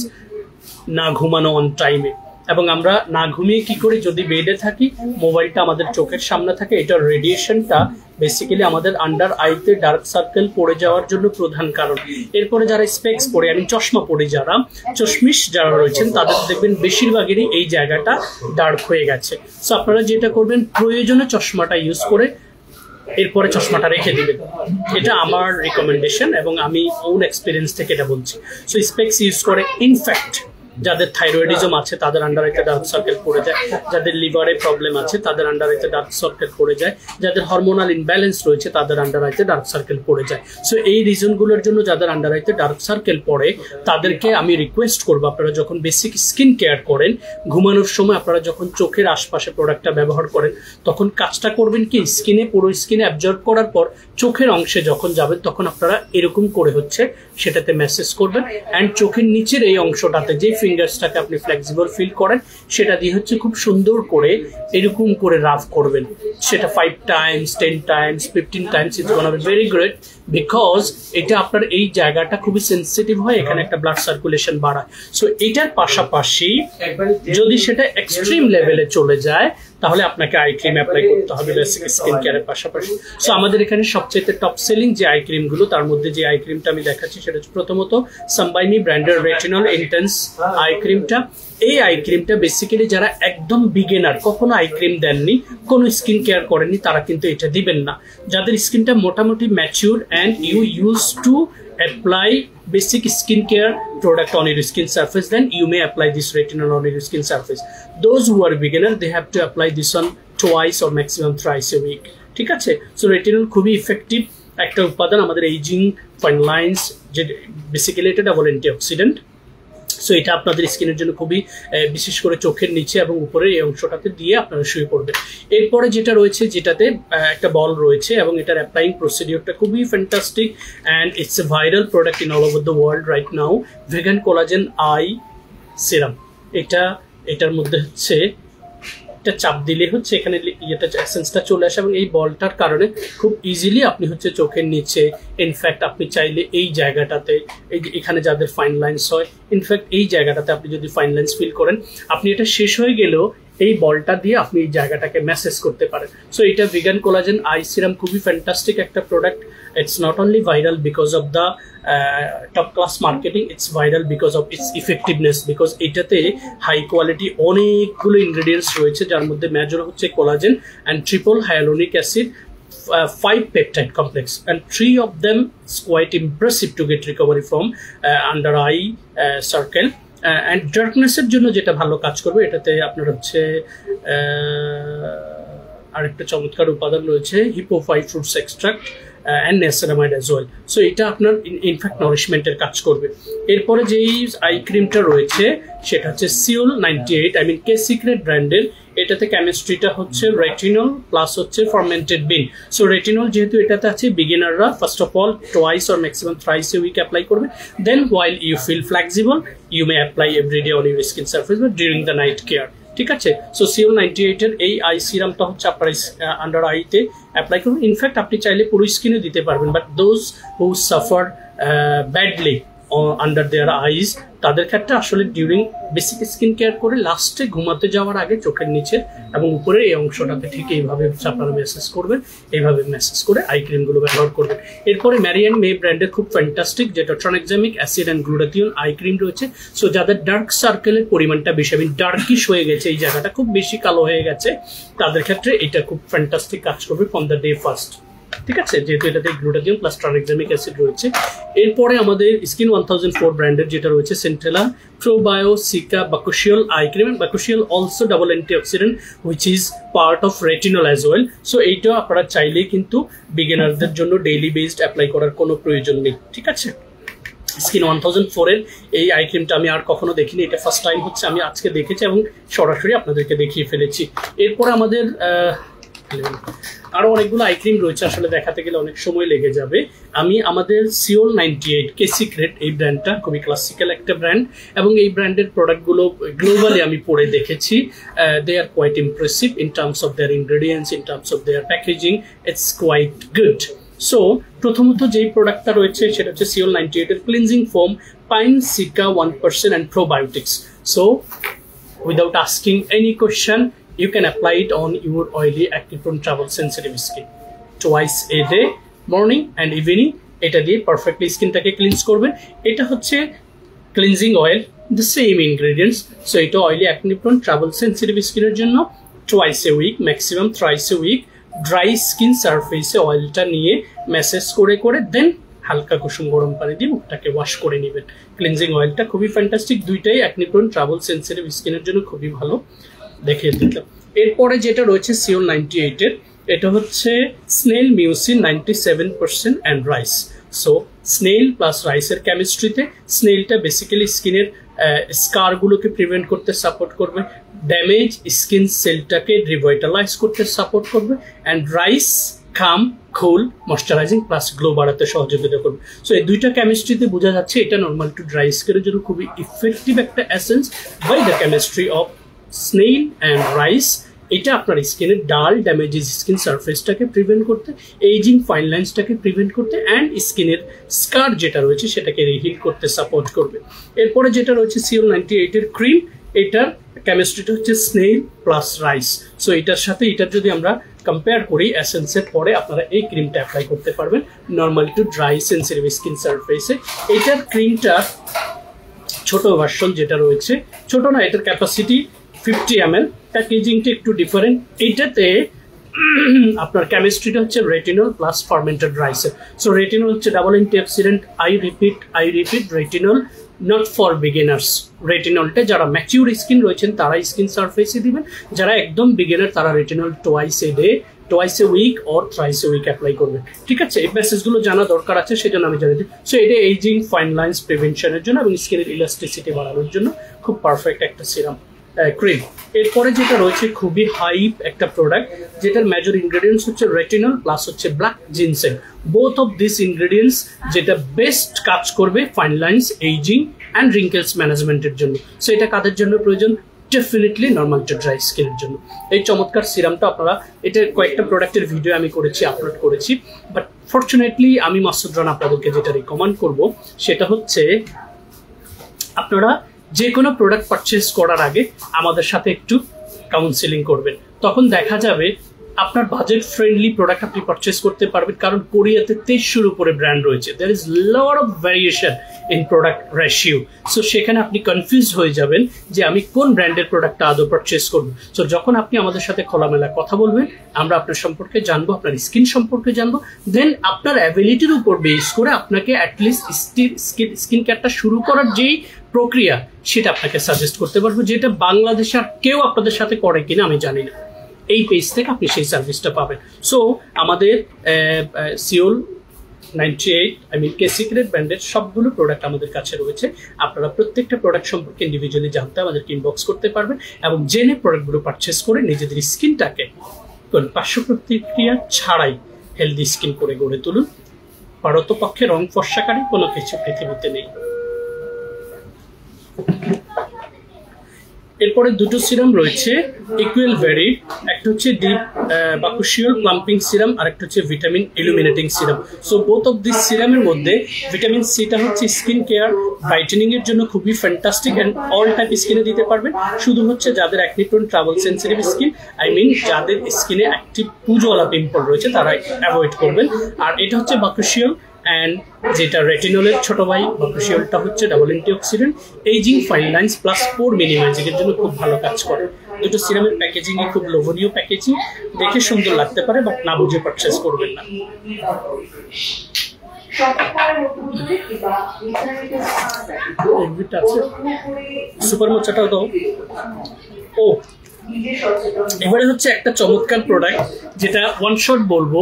না ঘুমানো অন টাইমে। এবং আমরা না ঘুমিয়ে কি করি, যদি বেডে থাকি মোবাইলটা আমাদের চোখের সামনে থাকে, এটার রেডিয়েশনটা বেসিক্যালি আমাদের আন্ডার আইতে ডার্ক সার্কেল পড়ে যাওয়ার জন্য প্রধান কারণ। এরপরে যারা স্পেক্স পরে, আমি চশমা পরে যারা চশমিশ যারা রয়েছেন তাদের দেখবেন বেশিরভাগেরই এই জায়গাটা ডার্ক হয়ে গেছে। সো আপনারা যেটা করবেন, প্রয়োজনে চশমাটা ইউজ করে এরপরে চশমাটা রেখে দিবেন। এটা আমার রিকমেন্ডেশন এবং আমি ওন এক্সপিরিয়েন্স থেকে এটা বলছি। সো স্পেক্স ইউজ করে, ইনফ্যাক্ট যাদের থাইরয়েডিজম আছে তাদের আন্ডার আইতে ডার্ক সার্কেল পড়ে যায়, যাদের লিভারে প্রবলেম আছে তাদের আন্ডার আইতে ডার্ক সার্কেল পড়ে যায়, যাদের হরমোনাল ইনব্যালেন্স রয়েছে তাদের আন্ডার আইতে ডার্ক সার্কেল পড়ে যায়। সো এই রিজনগুলোর জন্য যাদের আন্ডার আইতে ডার্ক সার্কেল পড়ে তাদেরকে আমি রিকোয়েস্ট করবো, আপনারা যখন বেসিক স্কিন কেয়ার করেন, ঘুমানোর সময় আপনারা যখন চোখের আশপাশে প্রোডাক্টটা ব্যবহার করেন, তখন কাজটা করবেন কি, স্কিনে পুরো স্কিনে অ্যাবজর্ব করার পর চোখের অংশে যখন যাবেন তখন আপনারা এরকম করে হচ্ছে সেটাতে ম্যাসেজ করবেন। অ্যান্ড চোখের নিচের এই অংশটাতে যে ফিঙ্গার্সটাকে আপনি ফ্লেক্সিবল ফিল করেন সেটা দিয়ে হচ্ছে খুব সুন্দর করে এরকম করে রাফ করবেন। সেটা 5 Times 10 Times 15 Times it's gonna be very great, because এটা আপনার এই জায়গাটা খুবই সেন্সিটিভ হয়, এখানে একটা ব্লাড সার্কুলেশন বাড়ায়। সো এটার পাশাপাশি যদি সেটা এক্সট্রিম লেভেলে চলে যায় তাহলে আপনাকে আই ক্রিম অ্যাপ্লাই করতে হবে বেসিক স্কিন কেয়ারের পাশাপাশি। সো আমাদের এখানে সবচেয়ে টপ সেলিং যে আই ক্রিমগুলো, তার মধ্যে যে আই ক্রিমটা আমি দেখাচ্ছি সেটা হচ্ছে প্রথমত সানবাইমি ব্র্যান্ডের রেটিনল ইন্টেন্স আই ক্রিমটা। এই আই ক্রিমটা বেসিক্যালি যারা একদম বিগিনার, কখনো আই ক্রিম দেননি, কোনো স্কিন কেয়ার করেননি, তারা কিন্তু এটা দিবেন না। যাদের স্কিনটা মোটামুটি mature and you use to apply basic skincare product on your skin surface, then you may apply this retinol on your skin surface. Those who are beginner, they have to apply this one twice or maximum thrice a week, ঠিক আছে। So retinol খুবই effective একটা উপাদান আমাদের ageing, fine lines, যে basically এটা double antioxidant. So এটা আপনাদের স্কিনের জন্য খুবই, বিশেষ করে চোখের নিচে এবং উপরে এই অংশটাতে দিয়ে আপনারা শুয়ে পড়বেন। এরপরে যেটা রয়েছে, যেটাতে একটা বল রয়েছে এবং এটার অ্যাপ্লাইং প্রসিডিওরটা খুবই fantastic and it's a viral product in all over the world right now, vegan collagen I serum. এটার মধ্যে হচ্ছে চাপ দিলে হচ্ছে এখানে ইয়েটা এসেন্সটা চলে আসে এবং এই বলটার কারণে খুব ইজিলি আপনি হচ্ছে চোখের নিচে, ইনফ্যাক্ট আপনি চাইলে এই জায়গাটাতে, এখানে যাদের ফাইন লাইন্স হয়, ইনফ্যাক্ট এই জায়গাটাতে আপনি যদি ফাইন লাইন্স ফিল করেন, আপনি এটা শেষ হয়ে গেলেও এই বলটা দিয়ে আপনি এই জায়গাটাকে ম্যাসেজ করতে পারেন। সো এটা ভিগান কোলাজেন আই সিরাম খুবই ফ্যান্টাস্টিক একটা product. It's not only viral because of the top class marketing, it's viral because of its effectiveness, because এটাতে হাই কোয়ালিটি অনেকগুলো ইনগ্রেডিয়েন্টস রয়েছে, যার মধ্যে মেজর হচ্ছে collagen and triple hyaluronic acid, 5 peptide complex, and 3 of them is quite impressive to get recovery from under eye circle. And ডার্কনেসের জন্য যেটা ভালো কাজ করবে, এটাতে আপনার হচ্ছে আরেকটা চমৎকার উপাদান রয়েছে, hippophae fruits extract and ceramide as well. So এটা আপনার ইনফ্যাক্ট নারিশমেন্টের কাজ করবে। এরপরে যেই আই ক্রিমটা রয়েছে সেটা হচ্ছে Seoul 98, I mean K secret ব্র্যান্ডের। এটাতে কেমিস্ট্রিটা হচ্ছে রেটিনল প্লাস হচ্ছে ফার্মেন্টেড বিন। সো রেটিনল যেহেতু এটাতে আছে, বিগিনাররা first of all twice or maximum thrice a week apply করবে। Then while you feel flexible you may apply everyday on your skin surface বা ডিউরিং দ্য নাইট কেয়ার, ঠিক আছে। So Seoul 98 এর এই আই সিরামটা হচ্ছে আপনার আন্ডার আইতে apply করবেন। ইনফ্যাক্ট আপনি চাইলে পুরো স্কিনে দিতে পারবেন, but those who suffer badly under their eyes, তাদের ক্ষেত্রে আসলে ডিউরিং বেসিক স্কিন কেয়ার করে লাস্টে ঘুমাতে যাওয়ার আগে চোখের নিচে এবং উপরে এই অংশটাতে ঠিক এইভাবে আপনারা মেসেজ করবেন, এইভাবে মেসেজ করে আই ক্রিমগুলো ব্যবহার করবেন। এরপরে ম্যারিয়ান মে ব্র্যান্ডের খুব ফ্যান্টাস্টিক যেটা tranexamic acid and glutathione eye cream রয়েছে। সো যাদের ডার্ক সার্কেলের পরিমাণটা বেশি, আমি ডার্কিশ হয়ে গেছে, এই জায়গাটা খুব বেশি কালো হয়ে গেছে, তাদের ক্ষেত্রে এটা খুব ফ্যান্টাস্টিক কাজ করবে ফ্রম দ্য ডে ফার্স্ট, ঠিক আছে, যেহেতু এটাতে গ্লুটাথিয়ন প্লাস ট্রানএক্সামিক অ্যাসিড রয়েছে। এরপরে আমাদের স্কিন 1004 ব্র্যান্ডের যেটা রয়েছে centella probio cica bakuchiol eye cream, and bakuchiol also double antioxidant which is part of retinol as well. So এইটা আপনারা চাইলেই কিন্তু বিগিনারদের জন্য ডেইলি বেসড অ্যাপ্লাই করার কোনো প্রয়োজন নেই, ঠিক আছে। স্কিন 1004 এর এই আই ক্রিমটা আমি আর কখনো দেখিনি, এটা ফার্স্ট টাইম হচ্ছে আমি আজকে দেখেছি এবং সরাসরি আপনাদেরকে দেখিয়ে ফেলেছি। এরপর আমাদের আরো অনেকগুলো আই ক্রিম রয়েছে, আসলে দেখাতে গেলে অনেক সময় লেগে যাবে। আমি আমাদের সিওল 98 কে সিক্রেট, এই ব্র্যান্ডটা খুবই ক্লাসিক্যাল একটা ব্র্যান্ড এবং এই ব্র্যান্ডের প্রোডাক্টগুলো গ্লোবালি আমি পড়ে দেখেছি। They are quite impressive in terms of their ingredients, in terms of their packaging, it's quite good. So প্রথমত যেই প্রোডাক্টটা রয়েছে সেটা হচ্ছে সিওল 98 এর cleansing foam pine cica 1% and probiotics. So without asking any question, you can apply it on your oily, acne-prone, trouble-sensitive skin twice a day, morning and evening. এটা দিয়ে perfectly স্কিনটাকে ক্লিনজ করবেন। এটা হচ্ছে cleansing oil, the same ingredients. So এটা oily, acne-prone, trouble-sensitive স্কিনের জন্য twice a week, maximum thrice a week। Dry skin সারফেসে অয়েলটা নিয়ে ম্যাসেজ করে করে দেন হালকা কুসুম গরম পানি দিয়ে মুখটাকে ওয়াশ করে নেবেন। ক্লিনজিং অয়েলটা খুবই ফ্যান্টাস্টিক, দুইটাই acne-prone, trouble-sensitive স্কিনের জন্য খুবই ভালো, দেখিয়ে দিলাম। এরপরে যেটা রয়েছে সিওল 98 এর, এটা হচ্ছে snail mucin 97% and rice. So snail plus রাইসের কেমিস্ট্রিতে, স্নেলটা বেসিক্যালি স্কিনের স্কারগুলোকে প্রিভেন্ট করতে সাপোর্ট করবে, ড্যামেজ স্কিন সেলটাকে রিভাইটালাইজ করতে সাপোর্ট করবে, and rice calm, cool, moisturising plus glow বাড়াতে সহযোগিতা করবে। সো এই দুইটা কেমিস্ট্রিতে বোঝা যাচ্ছে এটা নর্মাল টু ড্রাই স্কিনের জন্য খুবই ইফেক্টিভ একটা essence by the chemistry of snail and rice. এটা আপনার স্কিনের ডাল ড্যামেজেস স্কিন সারফেসটাকে প্রিভেন্ট করতে, এইজিং ফাইন লাইন্সটাকে প্রিভেন্ট করতে, অ্যান্ড স্কিনের স্কার যেটা রয়েছে সেটাকে রিহিল করতে সাপোর্ট করবে। এরপরে যেটা রয়েছে সিওল 98 এর ক্রিম, এটার কেমিস্ট্রিটা হচ্ছে স্নেল প্লাস রাইস। সো এটার সাথে এটার যদি আমরা কম্পেয়ার করি এসেন্সের পরে আপনারা এই ক্রিমটা অ্যাপ্লাই করতে পারবেন normally to dry sensitive skin সারফেসে। এটার ক্রিমটা ছোট ভার্সন যেটা রয়েছে, ছোট না, এটার ক্যাপাসিটি 50 ml, প্যাকেজিংটা একটু ডিফারেন্ট। এইটাতে আপনার কেমিস্ট্রিটা হচ্ছে রেটিনল প্লাস ফার্মেন্টেড রাইসের। সো রেটিনল হচ্ছে double antioxidant, I repeat retinol not for beginners. রেটিনলটা যারা ম্যাচিউর স্কিন রয়েছেন তারা স্কিন সারফেসে দিবেন, যারা একদম বিগিনার তারা retinol twice a day, twice a week or thrice a week apply করবেন। ঠিক আছে, এই মেসেজগুলো জানা দরকার আছে, সেজন্য আমি জানি দিই। সো এটা এইজিং ফাইন লাইন্স প্রিভেনশনের জন্য এবং স্কিনের ইলাস্টিসিটি বাড়ানোর জন্য খুব পারফেক্ট একটা সিরাম ক্রিম। এরপরে যেটা রয়েছে খুবই হাইপ একটা প্রোডাক্ট, যেটার মেজর ইনগ্রেডিয়েন্টস হচ্ছে রেটিনল প্লাস হচ্ছে black ginseng. Both of this ingredients যেটা বেস্ট কাজ করবে fine lines, ageing and wrinkles ম্যানেজমেন্টের জন্য। সো এটা কাদের জন্য প্রয়োজন? ডেফিনেটলি নর্মাল টু ড্রাই স্কিনের জন্য। এই চমৎকার সিরামটা আপনারা, এটা কয়েকটা প্রোডাক্টের ভিডিও আমি করেছি, আপলোড করেছি, বাট ফর্চুনেটলি আমি মাসুদ রানা আপনাদেরকে যেটা রিকমেন্ড করব সেটা হচ্ছে আপনারা যে কোনো প্রোডাক্ট পারচেস করার আগে আমাদের সাথে একটু কাউন্সেলিং করবেন, তখন দেখা যাবে আপনার বাজেট ফ্রেন্ডলি প্রোডাক্ট আপনি পারচেস করতে পারবেন। কারণ কোরিয়াতে 2300-র উপরে ব্র্যান্ড রয়েছে, there is lot of variation in product ratio. So সেখানে আপনি কনফিউজ হয়ে যাবেন যে আমি কোন ব্র্যান্ডের প্রোডাক্টটা আদৌ পারচেস করবো। সো যখন আপনি আমাদের সাথে খোলামেলা কথা বলবেন, আমরা আপনার সম্পর্কে জানবো, আপনার স্কিন সম্পর্কে জানবো, দেন আপনার অ্যাবিলিটির উপর বেস করে আপনাকে অ্যাটলিস্ট স্কিন কেয়ারটা শুরু করার যেই প্রক্রিয়া সেটা আপনাকে সাজেস্ট করতে পারবো, যেটা বাংলাদেশে আর কেউ আপনাদের সাথে করে কিনা আমি জানি না। এই পেজ থেকে আপনি সেই সার্ভিসটা পাবেন। সো আমাদের সিওল 98 কে সিক্রেট ব্র্যান্ডের সবগুলো প্রোডাক্ট আমাদের কাছে রয়েছে। আপনারা প্রত্যেকটা প্রোডাক্ট সম্পর্কে ইন্ডিভিজুয়ালি জানতে আমাদেরকে ইনবক্স করতে পারবেন এবং জেনে প্রোডাক্টগুলো পারচেস করে নিজেদের স্কিনটাকে কোনো পার্শ্ব প্রতিক্রিয়া ছাড়াই হেলদি স্কিন করে গড়ে তুলুন। পারতপক্ষে রং ফর্সাকারী কোনো কিছু পৃথিবীতে নেই। এরপরে দুটো সিরাম রয়েছে ইকুয়াল ভ্যারি, একটা হচ্ছে ডিপ বাকুশিওল প্লাম্পিং সিরাম আর একটা হচ্ছে vitamin illuminating serum. So both of this সিরামের মধ্যে ভিটামিন সিটা হচ্ছে স্কিন কেয়ার ব্রাইটেনিং এর জন্য খুবই ফ্যান্টাস্টিক অ্যান্ড অল টাইপ স্কিনে দিতে পারবেন। শুধু হচ্ছে যাদের অ্যাকনি-প্রোন ট্রাবল সেন্সিটিভ স্কিন, যাদের স্কিনে অ্যাক্টিভ পুজওয়ালা পিম্পল রয়েছে তারা অ্যাভয়েড করবেন। আর এটা হচ্ছে বাকুশিওল অ্যান্ড যেটা রেটিনলের ছোট ভাই বাকুশিওলটা হচ্ছে double antioxidant, ageing fine lines plus pore minimizing এর জন্য খুব ভালো কাজ করে। দুটো সিরামের প্যাকেজিং এ খুব লোভনীয় প্যাকেজিং, দেখে সুন্দর লাগতে পারে বাট না বুঝে পারচেস করবেন না। সুপার মোচাটাও দাও। ও এবারে হচ্ছে একটা চমৎকার প্রোডাক্ট, যেটা ওয়ান শট বলবো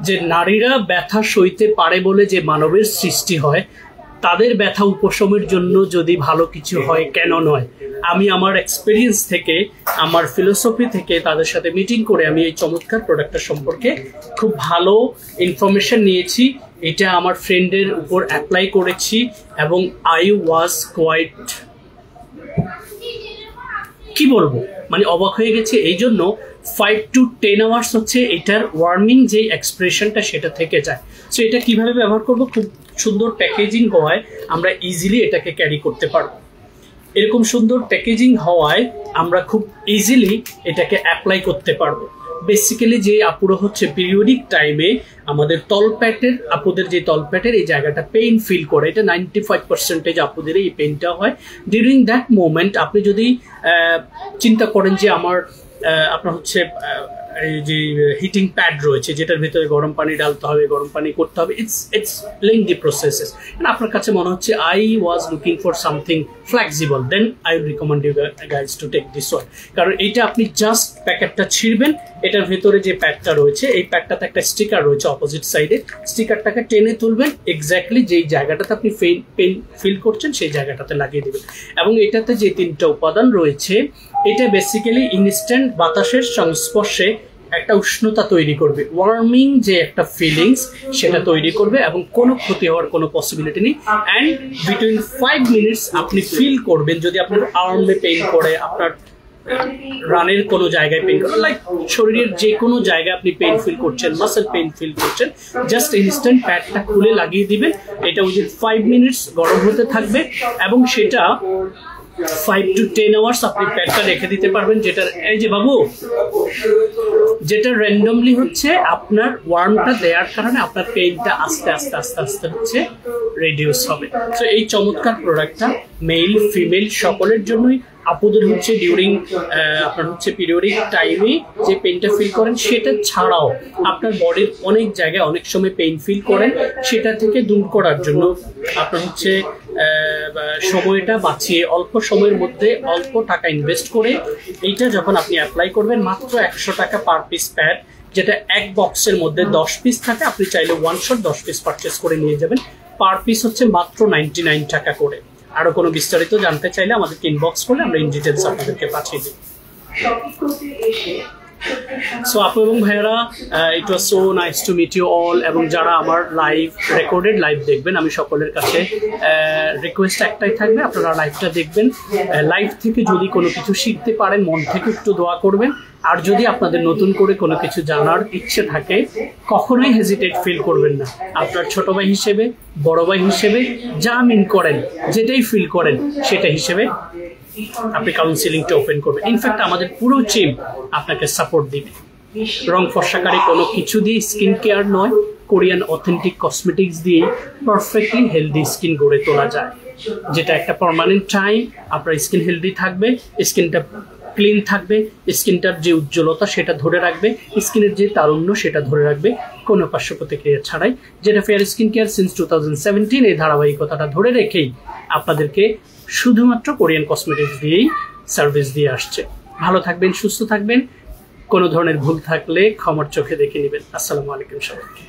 যে নারীরা ব্যথা সইতে পারে বলে যে মানবের সৃষ্টি হয়, তাদের ব্যথা উপশমের জন্য যদি ভালো কিছু হয় কেন নয়। আমি আমার এক্সপিরিয়েন্স থেকে, আমার ফিলোসফি থেকে তাদের সাথে মিটিং করে আমি এই চমৎকার প্রোডাক্টটা সম্পর্কে খুব ভালো ইনফরমেশন নিয়েছি। এটা আমার ফ্রেন্ডের উপর অ্যাপ্লাই করেছি এবং আই ওয়াজ কোয়াইট, কি বলবো, মানে অবাক হয়ে গেছে। এই জন্য 5 to 10 আওয়ার্স হচ্ছে এটার ওয়ার্মিং যে এক্সপ্রেশনটা সেটা থেকে যায়। সো এটা কিভাবে ব্যবহার করব, খুব সুন্দর প্যাকেজিং হওয়ায় আমরা ইজিলি এটাকে ক্যারি করতে পারবো। এরকম সুন্দর প্যাকেজিং হওয়ায় আমরা খুব ইজিলি এটাকে অ্যাপ্লাই করতে পারবো। বেসিক্যালি যে আপুরা হচ্ছে পিরিয়ডিক টাইমে আমাদের তলপ্যাটের, আপুদের যে তলপ্যাটের এই জায়গাটা পেইন ফিল করে, এটা 95% আপুদের এই পেইনটা হয় ডিউরিং দ্যাট মোমেন্ট। আপনি যদি চিন্তা করেন যে আপনার হচ্ছে এই যে হিটিং প্যাড রয়েছে যেটার ভিতরে গরম পানি ডালতে হবে, গরম পানি করতে হবে, ইটস লেন্দি প্রসেসেস। আপনার কাছে মনে হচ্ছে I was looking for something flexible, then I will recommend you guys to take this one. কারণ এইটা আপনি জাস্ট প্যাকেটটা ছিঁড়বেন, এটার ভেতরে যে প্যাডটা রয়েছে এই প্যাডটাতে একটা স্টিকার রয়েছে অপোজিট সাইডে, স্টিকারটাকে টেনে তুলবেন, এক্স্যাক্টলি যেই জায়গাটাতে আপনি পেইন ফিল করছেন সেই জায়গাটাতে লাগিয়ে দেবেন। এবং এটাতে যে 3টা উপাদান রয়েছে এটা বেসিক্যালি ইনস্ট্যান্ট বাতাসের সংস্পর্শে একটা উষ্ণতা তৈরি করবে, ওয়ার্মিং যে একটা ফিলিংস সেটা তৈরি করবে এবং কোনো ক্ষতি হওয়ার কোনো পসিবিলিটি নেই। অ্যান্ড বিটুইন 5 মিনিটস আপনি ফিল করবেন, যদি আপনার আর্মে পেইন করে, আপনার রানের কোনো জায়গায় পেইন করে, লাইক শরীরের যে কোনো জায়গায় আপনি পেইন ফিল করছেন, মাসেল পেইন ফিল করছেন, জাস্ট ইনস্ট্যান্ট প্যাডটা খুলে লাগিয়ে দিবেন। এটা উইদিন 5 মিনিটস গরম হতে থাকবে এবং সেটা 5 to 10 আওয়ার্স আপনি প্যাডটা রেখে দিতে পারবেন। যেটা এই যে বাবু, যেটা র্যান্ডমলি হচ্ছে আপনার ওয়ার্মটা দেওয়ার কারণে আপনার পেইনটা আস্তে আস্তে আস্তে আস্তে হচ্ছে রিডিউস হবে। তো এই চমৎকার প্রোডাক্টটা মেল ফিমেল সকলের জন্যই। আপুদের হচ্ছে ডিউরিং আপনার হচ্ছে পিরিয়ডিক টাইমে যে পেইনটা ফিল করেন সেটা ছাড়াও আপনার বডির অনেক জায়গায় অনেক সময় পেইন ফিল করেন, সেটা থেকে দূর করার জন্য আপনার হচ্ছে সময়টা বাঁচিয়ে অল্প সময়ের মধ্যে অল্প টাকা ইনভেস্ট করে এইটা যখন আপনি অ্যাপ্লাই করবেন, মাত্র 100 টাকা পার পিস প্যাড, যেটা এক বক্সের মধ্যে 10 পিস থাকে, আপনি চাইলে 1 শট 10 পিস পারচেস করে নিয়ে যাবেন। পার পিস হচ্ছে মাত্র 99 টাকা করে। আরো কোনো বিস্তারিত জানতে চাইলে আমাদেরকে ইনবক্স করলে আমরা ইন ডিটেলস আপনাদেরকে পাঠিয়ে দিই। সো আপু এবং ভাইয়ারা, it was so nice to meet you all. এবং যারা আমার রেকর্ডেড লাইভ দেখবেন, আমি সকলের কাছে রিকোয়েস্ট একটাই থাকবে, আপনারা লাইভটা দেখবেন। লাইভ থেকে যদি কোনো কিছু শিখতে পারেন মন থেকে একটু দোয়া করবেন। আর যদি আপনাদের নতুন করে কোনো কিছু জানার ইচ্ছে থাকে কখনোই হেজিটেট ফিল করবেন না। আপনার ছোট ভাই হিসেবে, বড় ভাই হিসেবে যা মিন করেন, যেটাই ফিল করেন সেটা হিসেবে আপনি কাউন্সিলিংটা ওপেন করবেন। ইনফ্যাক্ট আমাদের পুরো টিম আপনাকে সাপোর্ট দিবে। রং ফর্সাকারী কোনো কিছু দিয়ে স্কিন কেয়ার নয়, কোরিয়ান অথেন্টিক কসমেটিক্স দিয়ে পারফেক্টলি হেলদি স্কিন গড়ে তোলা যায়, যেটা একটা পার্মানেন্ট টাইম আপনার স্কিন হেলদি থাকবে, স্কিনটা ক্লিন থাকবে, স্কিনটার যে উজ্জ্বলতা সেটা ধরে রাখবে, স্কিনের যে তারুণ্য সেটা ধরে রাখবে কোনো পার্শ্ব প্রতিক্রিয়া ছাড়াই, যেটা ফেয়ার স্কিন কেয়ার সিন্স 2017 এই ধারাবাহিকতাটা ধরে রেখেই আপনাদেরকে শুধুমাত্র কোরিয়ান কসমেটিক্স দিয়েই সার্ভিস দিয়ে আসছে। ভালো থাকবেন, সুস্থ থাকবেন। কোনো ধরনের ভুল থাকলে ক্ষমার চোখে দেখে নেবেন। আসসালামু আলাইকুম সবাইকে।